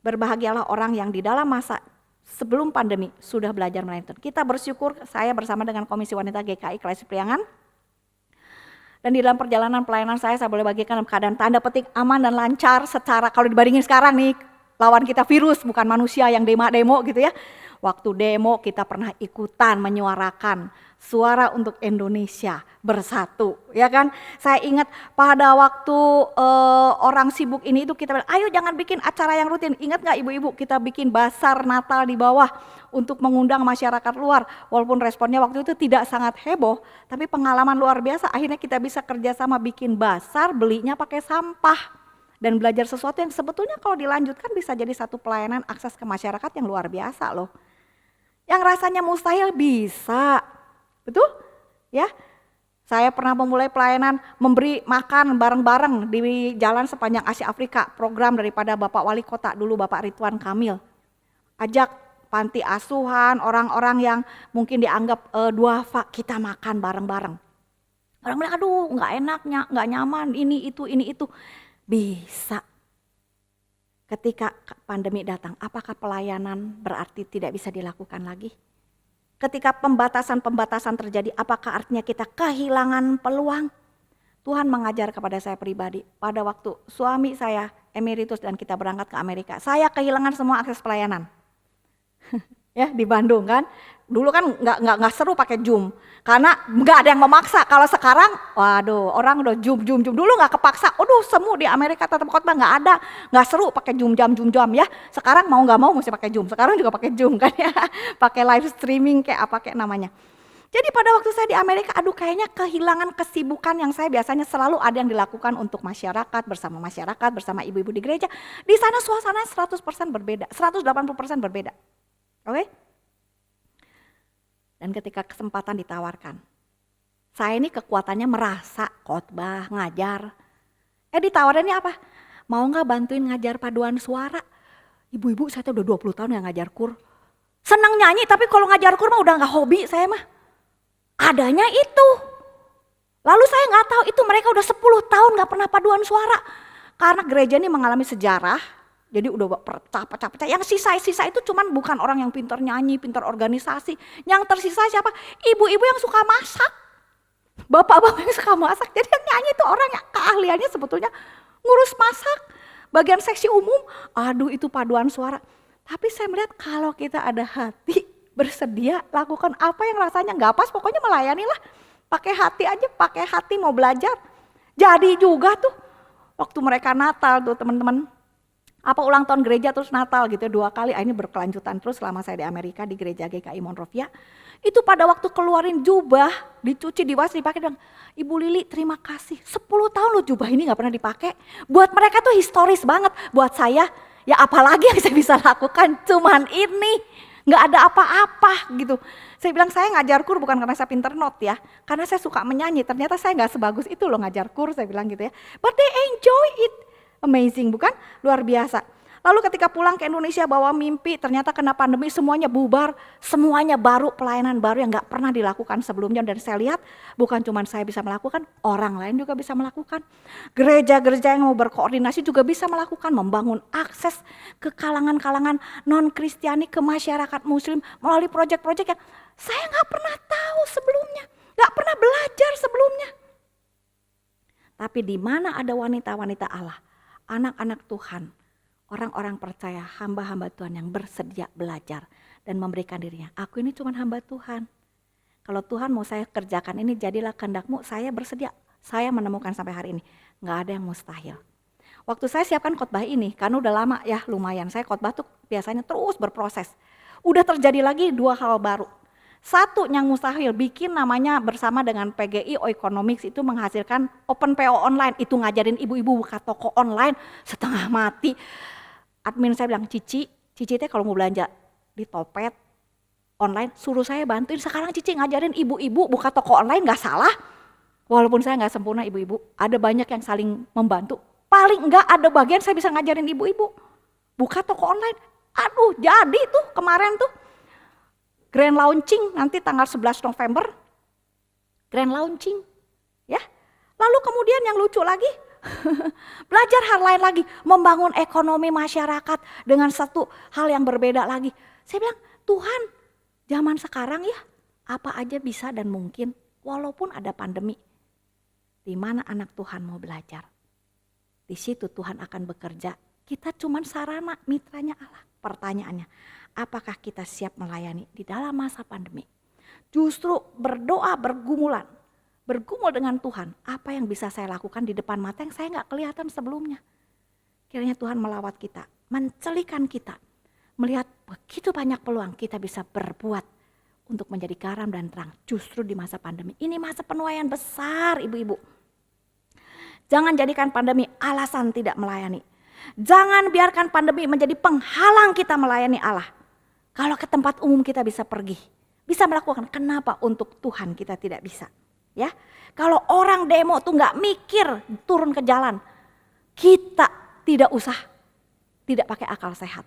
Berbahagialah orang yang di dalam masa sebelum pandemi sudah belajar melayani Tuhan. Kita bersyukur, saya bersama dengan Komisi Wanita GKI Klasi Priangan. Dan di dalam perjalanan pelayanan saya boleh bagikan dalam keadaan tanda petik aman dan lancar secara, kalau dibandingin sekarang nih, lawan kita virus bukan manusia yang demo gitu ya. Waktu demo kita pernah ikutan menyuarakan suara untuk Indonesia bersatu, ya kan? Saya ingat pada waktu orang sibuk ini itu kita bilang, ayo jangan bikin acara yang rutin. Ingat gak ibu-ibu kita bikin basar Natal di bawah untuk mengundang masyarakat luar. Walaupun responnya waktu itu tidak sangat heboh, tapi pengalaman luar biasa. Akhirnya kita bisa kerjasama bikin basar, belinya pakai sampah. Dan belajar sesuatu yang sebetulnya kalau dilanjutkan bisa jadi satu pelayanan akses ke masyarakat yang luar biasa loh. Yang rasanya mustahil bisa, betul? Ya, saya pernah memulai pelayanan memberi makan bareng-bareng di jalan sepanjang Asia Afrika, program daripada Bapak Wali Kota dulu, Bapak Ridwan Kamil. Ajak panti asuhan, orang-orang yang mungkin dianggap duafa, kita makan bareng-bareng. Orang bilang, aduh nggak enak, nggak nyaman, ini itu. Bisa. Ketika pandemi datang, apakah pelayanan berarti tidak bisa dilakukan lagi? Ketika pembatasan-pembatasan terjadi, apakah artinya kita kehilangan peluang? Tuhan mengajar kepada saya pribadi, pada waktu suami saya emeritus dan kita berangkat ke Amerika, saya kehilangan semua akses pelayanan. Ya di Bandung kan, dulu kan nggak seru pakai Zoom, karena nggak ada yang memaksa. Kalau sekarang, waduh orang udah Zoom. Dulu nggak kepaksa, aduh semu di Amerika tetap khotbah nggak seru pakai Zoom jam ya. Sekarang mau nggak mau mesti pakai Zoom. Sekarang juga pakai Zoom kan ya, pakai live streaming kayak apa kayak namanya. Jadi pada waktu saya di Amerika, aduh kayaknya kehilangan kesibukan yang saya biasanya selalu ada yang dilakukan untuk masyarakat, bersama ibu-ibu di gereja. Di sana suasananya 100% berbeda, 180% berbeda. Oke? Dan ketika kesempatan ditawarkan, saya ini kekuatannya merasa khotbah, ngajar. Ditawarannya apa? Mau gak bantuin ngajar paduan suara? Ibu-ibu saya tuh udah 20 tahun yang ngajar kur. Senang nyanyi tapi kalau ngajar kur mah udah gak hobi saya mah. Adanya itu. Lalu saya gak tahu itu mereka udah 10 tahun gak pernah paduan suara. Karena gereja ini mengalami sejarah. Jadi udah pecah-pecah. Yang sisa-sisa itu cuman bukan orang yang pintar nyanyi, pintar organisasi. Yang tersisa siapa? Ibu-ibu yang suka masak. Bapak-bapak yang suka masak. Jadi yang nyanyi itu orang yang keahliannya sebetulnya ngurus masak. Bagian seksi umum, aduh itu paduan suara. Tapi saya melihat kalau kita ada hati bersedia lakukan apa yang rasanya gak pas, pokoknya melayani lah. Pakai hati aja, pakai hati mau belajar. Jadi juga tuh. Waktu mereka Natal tuh teman-teman, apa ulang tahun gereja terus Natal gitu 2 kali, ini berkelanjutan terus selama saya di Amerika di gereja GKI Monrovia. Itu pada waktu keluarin jubah, dicuci, diwas, dipakai, bilang, Ibu Lili terima kasih, 10 tahun loh jubah ini gak pernah dipakai. Buat mereka tuh historis banget, buat saya ya apalagi yang saya bisa lakukan, cuman ini. Gak ada apa-apa gitu. Saya bilang saya ngajar kur bukan karena saya pinter not ya, karena saya suka menyanyi, ternyata saya gak sebagus itu loh ngajar kur, saya bilang gitu ya. But they enjoy it. Amazing bukan? Luar biasa. Lalu ketika pulang ke Indonesia bawa mimpi, ternyata kena pandemi semuanya bubar, semuanya baru, pelayanan baru yang gak pernah dilakukan sebelumnya. Dan saya lihat bukan cuma saya bisa melakukan, orang lain juga bisa melakukan. Gereja-gereja yang mau berkoordinasi juga bisa melakukan, membangun akses ke kalangan-kalangan non-Kristiani, ke masyarakat muslim melalui proyek-proyek yang saya gak pernah tahu sebelumnya, gak pernah belajar sebelumnya. Tapi di mana ada wanita-wanita Allah, anak-anak Tuhan, orang-orang percaya, hamba-hamba Tuhan yang bersedia belajar dan memberikan dirinya. Aku ini cuma hamba Tuhan. Kalau Tuhan mau saya kerjakan ini, jadilah kehendak-Mu, saya bersedia. Saya menemukan sampai hari ini, gak ada yang mustahil. Waktu saya siapkan khotbah ini, karena udah lama ya lumayan, saya khotbah tuh biasanya terus berproses. Udah terjadi lagi 2 hal baru. Satu yang mustahil, bikin namanya bersama dengan PGI Oikonomics itu menghasilkan Open PO online. Itu ngajarin ibu-ibu buka toko online setengah mati. Admin saya bilang, Cici teh kalau mau belanja di Topet online suruh saya bantuin. Sekarang Cici ngajarin ibu-ibu buka toko online, gak salah. Walaupun saya gak sempurna ibu-ibu, ada banyak yang saling membantu. Paling enggak ada bagian saya bisa ngajarin ibu-ibu buka toko online. Aduh jadi tuh kemarin tuh grand launching nanti tanggal 11 November. Grand launching ya. Lalu kemudian yang lucu lagi, belajar hal lain lagi, membangun ekonomi masyarakat dengan satu hal yang berbeda lagi. Saya bilang, Tuhan zaman sekarang ya apa aja bisa dan mungkin walaupun ada pandemi. Di mana anak Tuhan mau belajar, di situ Tuhan akan bekerja. Kita cuman sarana, mitranya Allah. Pertanyaannya, apakah kita siap melayani di dalam masa pandemi? Justru berdoa, bergumul dengan Tuhan. Apa yang bisa saya lakukan di depan mata yang saya gak kelihatan sebelumnya. Kiranya Tuhan melawat kita, mencelikan kita. Melihat begitu banyak peluang kita bisa berbuat untuk menjadi garam dan terang. Justru di masa pandemi. Ini masa penuaian besar ibu-ibu. Jangan jadikan pandemi alasan tidak melayani. Jangan biarkan pandemi menjadi penghalang kita melayani Allah. Kalau ke tempat umum kita bisa pergi, bisa melakukan, kenapa untuk Tuhan kita tidak bisa? Ya, kalau orang demo tuh nggak mikir turun ke jalan, kita tidak usah, tidak pakai akal sehat.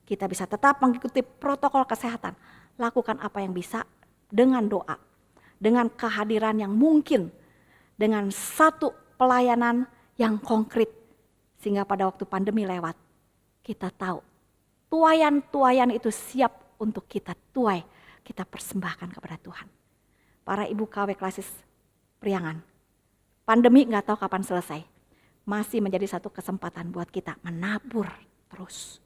Kita bisa tetap mengikuti protokol kesehatan, lakukan apa yang bisa dengan doa, dengan kehadiran yang mungkin, dengan satu pelayanan yang konkret. Sehingga pada waktu pandemi lewat, kita tahu tuayan-tuayan itu siap untuk kita tuai, kita persembahkan kepada Tuhan. Para ibu KW Klasis Priangan, pandemi gak tahu kapan selesai. Masih menjadi satu kesempatan buat kita menabur terus.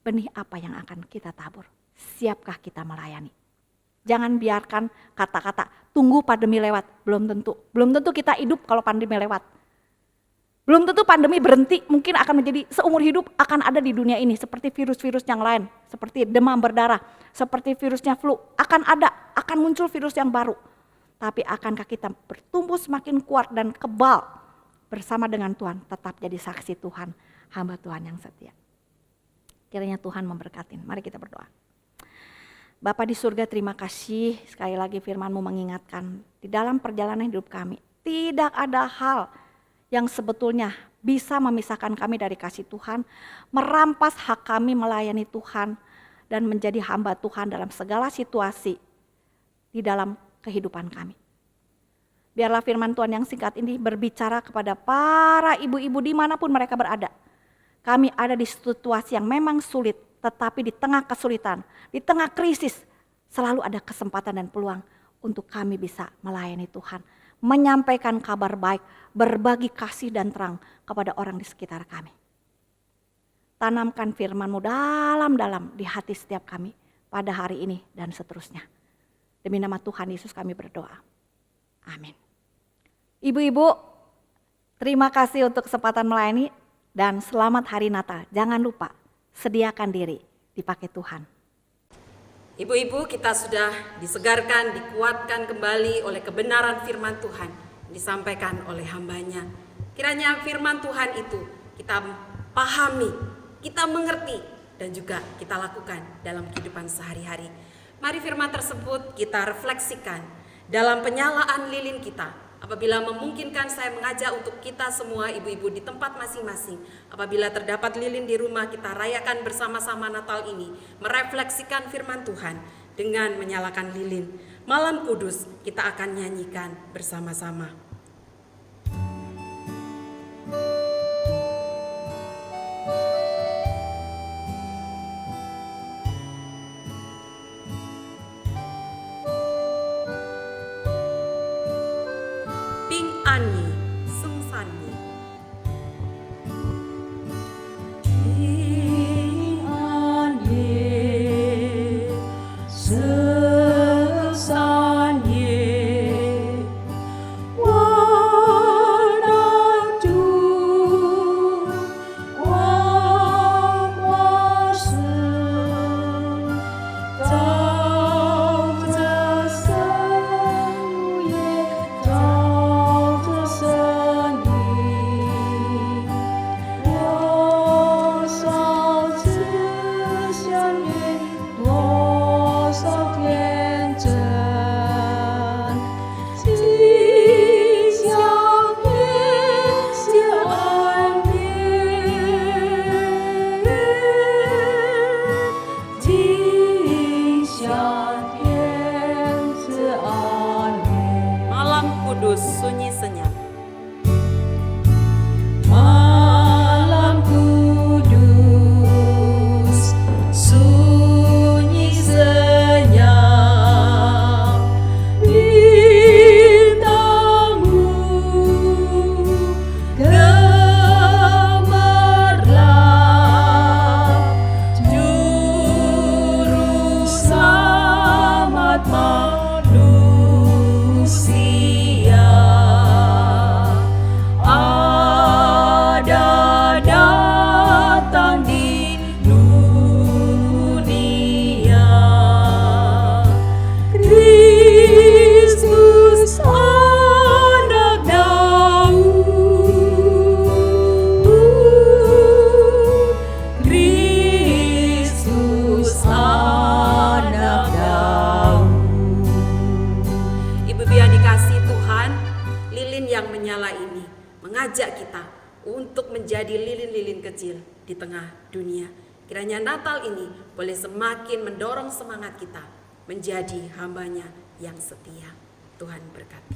Benih apa yang akan kita tabur? Siapkah kita melayani? Jangan biarkan kata-kata tunggu pandemi lewat, belum tentu kita hidup kalau pandemi lewat. Belum tentu pandemi berhenti, mungkin akan menjadi seumur hidup akan ada di dunia ini. Seperti virus-virus yang lain, seperti demam berdarah, seperti virusnya flu. Akan muncul virus yang baru. Tapi akankah kita bertumbuh semakin kuat dan kebal bersama dengan Tuhan, tetap jadi saksi Tuhan, hamba Tuhan yang setia. Kiranya Tuhan memberkati. Mari kita berdoa. Bapa di surga, terima kasih sekali lagi firman-Mu mengingatkan di dalam perjalanan hidup kami. Tidak ada hal yang sebetulnya bisa memisahkan kami dari kasih Tuhan, merampas hak kami melayani Tuhan, dan menjadi hamba Tuhan dalam segala situasi di dalam kehidupan kami. Biarlah firman Tuhan yang singkat ini berbicara kepada para ibu-ibu dimanapun mereka berada. Kami ada di situasi yang memang sulit, tetapi di tengah kesulitan, di tengah krisis, selalu ada kesempatan dan peluang untuk kami bisa melayani Tuhan. Menyampaikan kabar baik, berbagi kasih dan terang kepada orang di sekitar kami. Tanamkan firman-Mu dalam-dalam di hati setiap kami pada hari ini dan seterusnya. Demi nama Tuhan Yesus kami berdoa. Amin. Ibu-ibu, Terima kasih untuk kesempatan melayani dan selamat Hari Natal. Jangan lupa, sediakan diri dipakai Tuhan. Ibu-ibu, kita sudah disegarkan, dikuatkan kembali oleh kebenaran firman Tuhan yang disampaikan oleh hambanya. Kiranya firman Tuhan itu kita pahami, kita mengerti, dan juga kita lakukan dalam kehidupan sehari-hari. Mari firman tersebut kita refleksikan dalam penyalaan lilin kita. Apabila memungkinkan, saya mengajak untuk kita semua ibu-ibu di tempat masing-masing, apabila terdapat lilin di rumah, kita rayakan bersama-sama Natal ini, merefleksikan firman Tuhan dengan menyalakan lilin. Malam Kudus kita akan nyanyikan bersama-sama. Ani Sungsani. Kudus sunyi senyap. Malam kudus sunyi senyap, bintangmu gemerlap, juru selamat manusia. Mengajak kita untuk menjadi lilin-lilin kecil di tengah dunia. Kiranya Natal ini boleh semakin mendorong semangat kita menjadi hambanya yang setia. Tuhan berkati.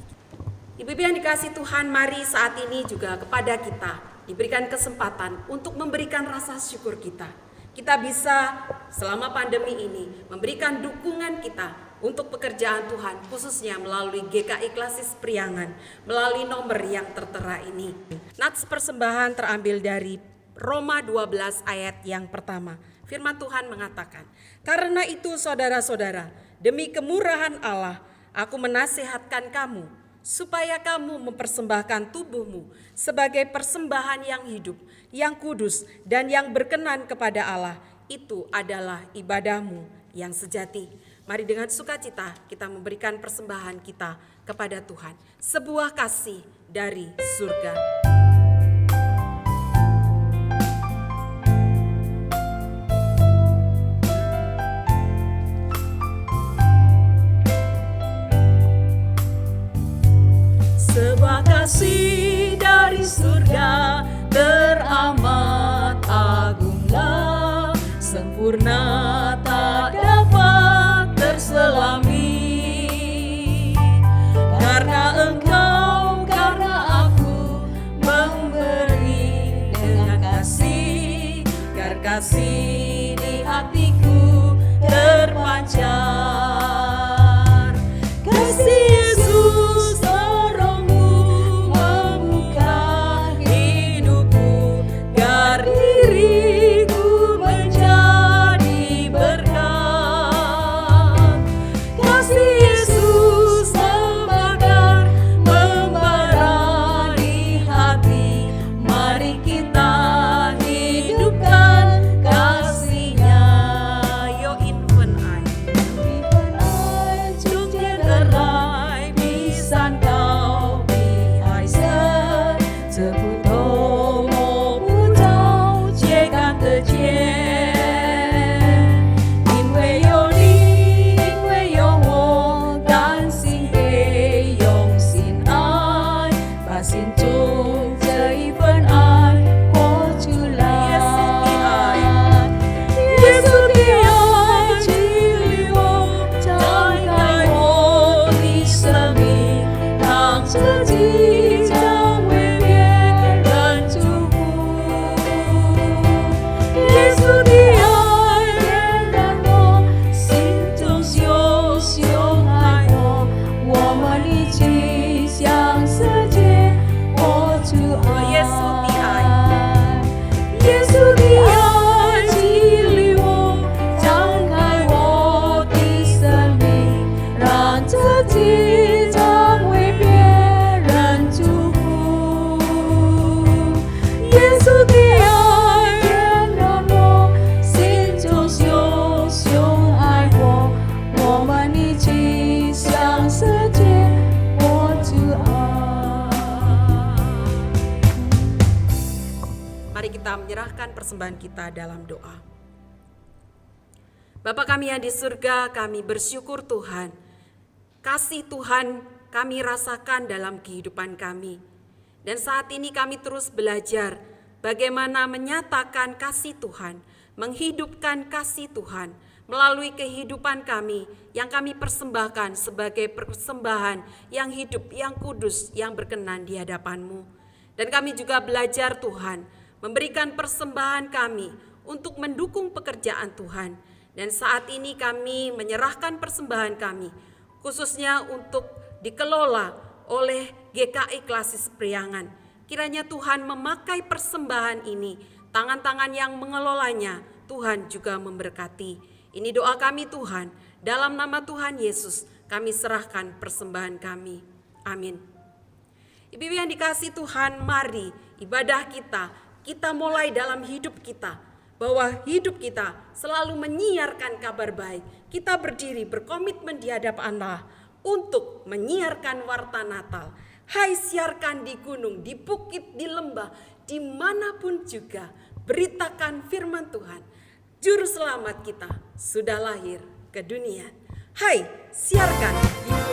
Ibu-ibu yang dikasihi Tuhan, mari saat ini juga kepada kita diberikan kesempatan untuk memberikan rasa syukur kita. Kita bisa selama pandemi ini memberikan dukungan kita untuk pekerjaan Tuhan, khususnya melalui GKI Klasis Priangan, melalui nomor yang tertera ini. Nats persembahan terambil dari Roma 12 ayat yang pertama. Firman Tuhan mengatakan, "Karena itu saudara-saudara, demi kemurahan Allah, aku menasihatkan kamu, supaya kamu mempersembahkan tubuhmu sebagai persembahan yang hidup, yang kudus, dan yang berkenan kepada Allah. Itu adalah ibadahmu yang sejati." Mari dengan sukacita kita memberikan persembahan kita kepada Tuhan. Sebuah kasih dari surga. Sebuah kasih dari surga teramat agunglah, sempurna tak dapat terselami. Karena engkau, karena aku memberi dengan kasih, agar kasih di hatiku terpancar. Kasih Yesus tolongmu membuka hidupku, agar diriku menjadi berkat. Kasih Yesus membakar, membara di hati, 这不头摸不着秸秆的尖，因为有你，因为有我，甘心给用心爱，把心中这一份爱活出来。耶稣的爱激励我，展开我的生命，让自己成为别人祝福。耶稣的爱点燃我心中熊熊爱我，我们一起向世界活出爱。耶稣的爱，耶稣的爱激励我，展开我的生命，让自己成为别人祝福。耶稣的爱点燃我心中熊熊爱我，我们一起向世界活出爱。 Mari kita menyerahkan persembahan kita dalam doa. Bapa kami yang di surga, kami bersyukur Tuhan. Kasih Tuhan kami rasakan dalam kehidupan kami. Dan saat ini kami terus belajar bagaimana menyatakan kasih Tuhan, menghidupkan kasih Tuhan melalui kehidupan kami yang kami persembahkan sebagai persembahan yang hidup, yang kudus, yang berkenan di hadapan-Mu. Dan kami juga belajar Tuhan, memberikan persembahan kami untuk mendukung pekerjaan Tuhan. Dan saat ini kami menyerahkan persembahan kami, khususnya untuk dikelola oleh GKI Klasis Priangan. Kiranya Tuhan memakai persembahan ini, tangan-tangan yang mengelolanya, Tuhan juga memberkati. Ini doa kami Tuhan, dalam nama Tuhan Yesus kami serahkan persembahan kami. Amin. Ibu-ibu yang dikasihi Tuhan, mari ibadah kita mulai dalam hidup kita, bahwa hidup kita selalu menyiarkan kabar baik. Kita berdiri berkomitmen di hadapan Allah untuk menyiarkan warta Natal. Hai, siarkan di gunung, di bukit, di lembah, dimanapun juga, beritakan firman Tuhan. Juru selamat kita sudah lahir ke dunia. Hai, siarkan di gunung.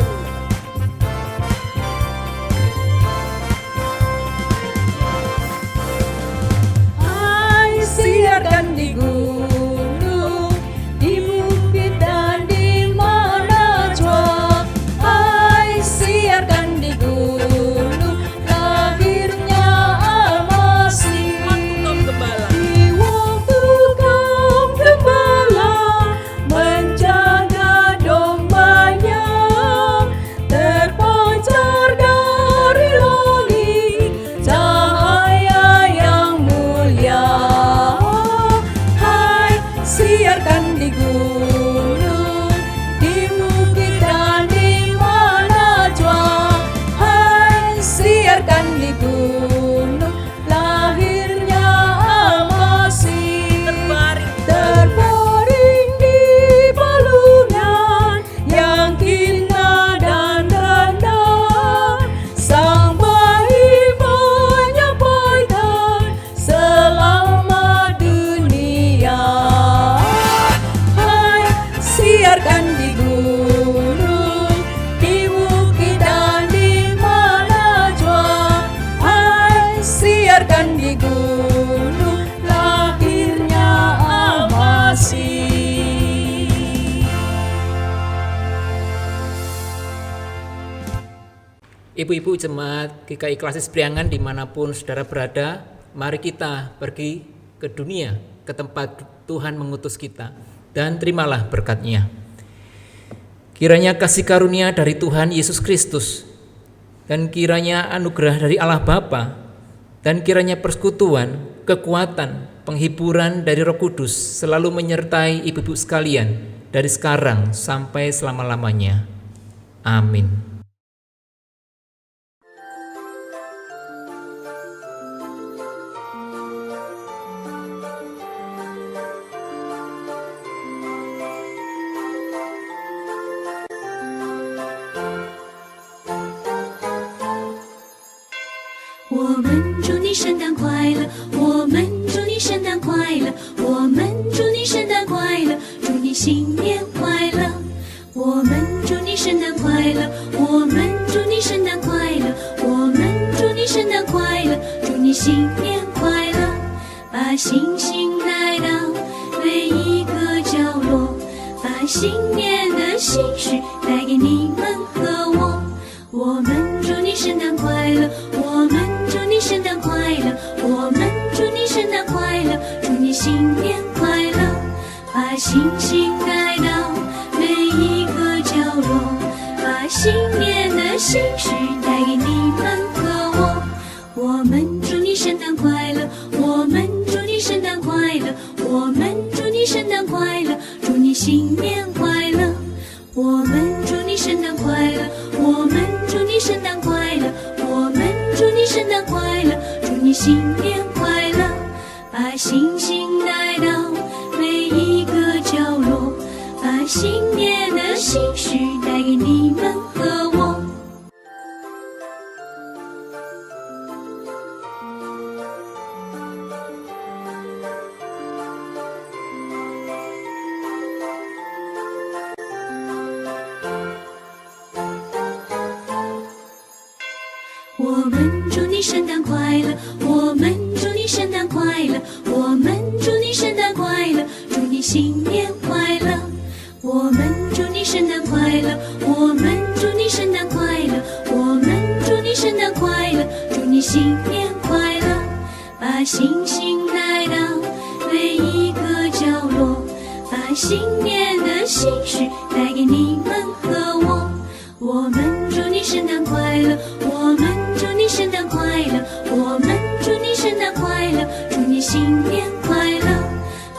Siarkan di gunung, di bukit dan di mana jua. Hai, siarkan di gunung, lahirnya Al-Masih. Di waktu kaum gembala menjaga dombanya, terpancar dari langit cahaya yang mulia. Siarkan di gunung, di bukit dan di mana jua. Hai, siarkan di gunung, lahirnya Al-Masih. Terbaring di balungan yang indah dan rendah, sang bayi menyampaikan selamat dunia. Siarkan di gunung, di bukit dan di mana jua. Hai, siarkan di gunung, lahirnya Al-Masih. Ibu-ibu jemaat GKI Klasis Priangan dimanapun saudara berada, mari kita pergi ke dunia, ke tempat Tuhan mengutus kita. Dan terimalah berkat-Nya. Kiranya kasih karunia dari Tuhan Yesus Kristus, dan kiranya anugerah dari Allah Bapa, dan kiranya persekutuan, kekuatan, penghiburan dari Roh Kudus selalu menyertai ibu-ibu sekalian dari sekarang sampai selama-lamanya. Amin. 祝你圣诞快乐，我们祝你圣诞快乐，我们祝你圣诞快乐，祝你新年快乐。我们祝你圣诞快乐，我们祝你圣诞快乐，我们祝你圣诞快乐，祝你新年快乐。把星星带到每一个角落，把新年的喜讯带给你们和我。我们祝你圣诞快乐，我们祝你圣诞快乐，我们祝你圣诞快乐，祝你新年快乐。把星星带到每一个角落，把新年的喜讯带给你们和我。我们祝你圣诞快乐，我们祝你圣诞快乐，我们祝你圣诞快乐，祝你新年快乐。我们祝你圣诞快乐，我们祝你圣诞快乐，我们祝你圣诞快乐，祝你新年快乐。把星星带到每一个角落，把新年的喜讯带给你们和我。我们祝你圣诞快乐，我们祝你圣诞快乐，我们祝你圣诞快乐，祝你新年快乐。我们祝你圣诞快乐，我们祝你圣诞快乐，我们祝你圣诞快乐，祝你新年快乐。把星星带到每一个角落，把新年的喜讯带给你们和我。我们祝你圣诞快乐，我们祝你圣诞快乐，我们祝你圣诞快乐，祝你新年快乐。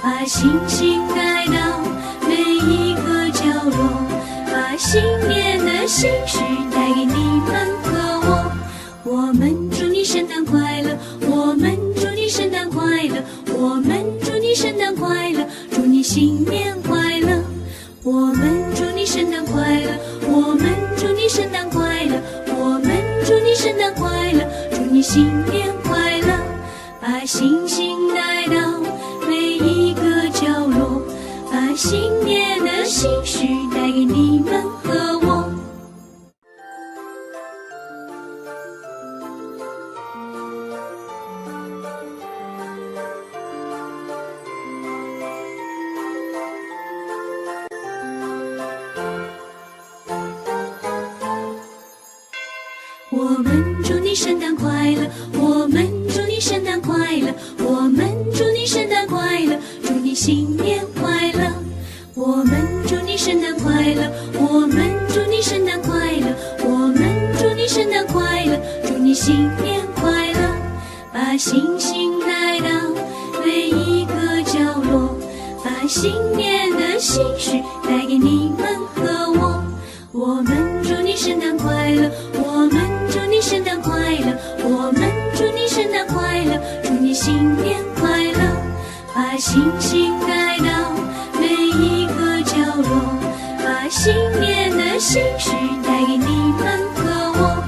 把星星带到每一个角落，把新年的喜讯带给你们和我。我们祝你圣诞快乐，我们祝你圣诞快乐，我们祝你圣诞快乐，祝你新年快乐。我们祝你圣诞快乐，我们祝你圣诞快乐，我们祝你圣诞快乐，祝你新年快乐。把星星带到每一个角落，把新年的喜讯带给你们和我。我们祝你圣诞快乐，我们祝你圣诞快乐，我们祝你圣诞快乐，祝你新年快乐。我们祝你圣诞快乐，我们祝你圣诞快乐，我们祝你圣诞快乐，祝你新年快乐。把星星带到每一个角落，把新年的喜讯带给你们和我。我们祝你圣诞快乐，我们祝你圣诞快乐，我们祝你圣诞快乐，祝你新年快乐。把星星带到每一个角落，把新年的喜讯带给你们和我。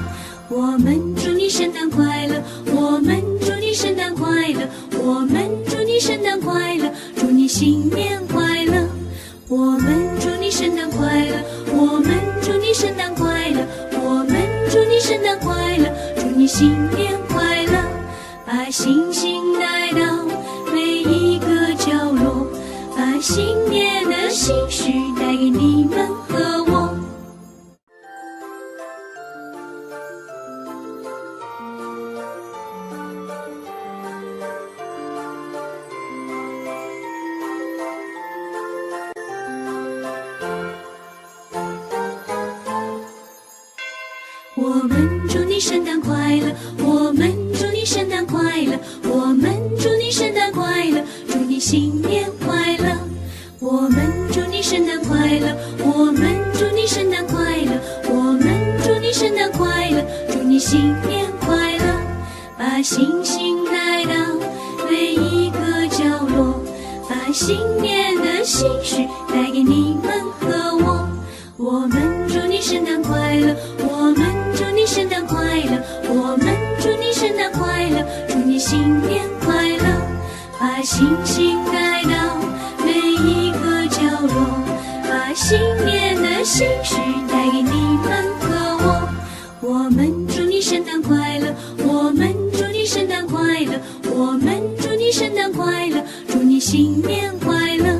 我们祝你圣诞快乐，我们祝你圣诞快乐，我们祝你圣诞快乐，祝你新年快乐。我们祝你圣诞快乐，我们祝你圣诞快乐，我们祝你圣诞快乐，祝你新年快乐。把星星带到每一个角落，把新年的喜讯带给你们和我。我们祝你圣诞快乐，我们祝你圣诞快乐，我们祝你圣诞快乐，祝你新年快乐。我们祝你圣诞快乐，我们祝你圣诞快乐，我们祝你圣诞快乐，祝你新年快乐。把星星带到每一个角落，把新年的喜讯带给你们和我。我们祝你圣诞快乐，我们祝你圣诞快乐，我们祝你圣诞快乐，祝你新年快乐，把星星带到每一个角落，把新年的心绪带给你们和我。我们祝你圣诞快乐，我们祝你圣诞快乐，我们祝你圣诞快乐，祝你新年快乐。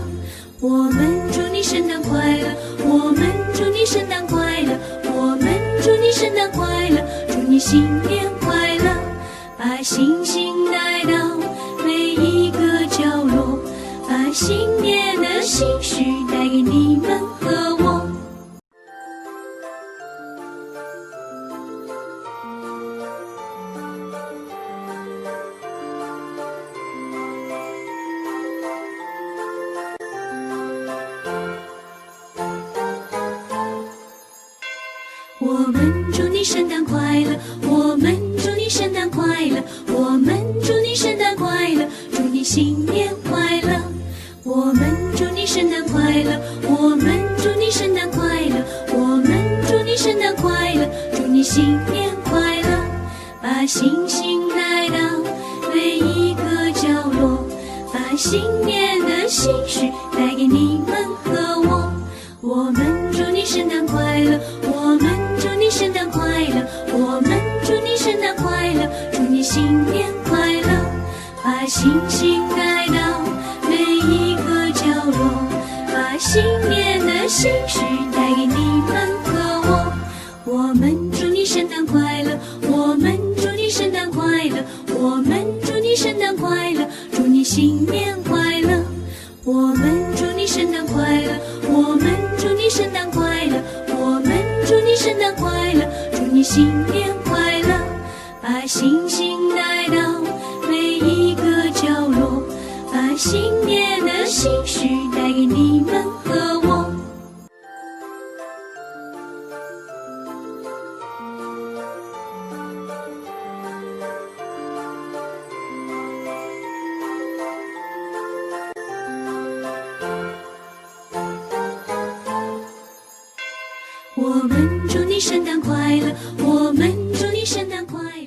我们祝你圣诞快乐，我们祝你圣诞快乐，我们祝你圣诞快乐，祝你新年快乐。把星星带到每一个角落，把新年的心绪带给你们和我。我们祝你圣诞快乐，我们祝你圣诞快乐，我们祝你圣诞快乐，祝你新年快乐。我们祝你圣诞快乐，我们祝你圣诞快乐，我们祝你圣诞快乐，祝你新年快乐。把星星带到每一个角落，把新年的心绪带给你们和我。我们祝你圣诞快乐，我们祝你圣诞快乐，我们祝你圣诞快乐，祝你新年快乐。把星星带到每一个角落，把新年的心绪带给你们和我。我们祝你圣诞快乐，我们祝你圣诞快乐，我们祝你圣诞快乐，祝你新年快乐。我们祝你圣诞快乐，我们祝你圣诞快乐，我们祝你圣诞快乐，祝你新年快乐。把星星带到每一个角落，把新年的心绪带给你们和我。我们祝你圣诞快乐，我们祝你圣诞快乐。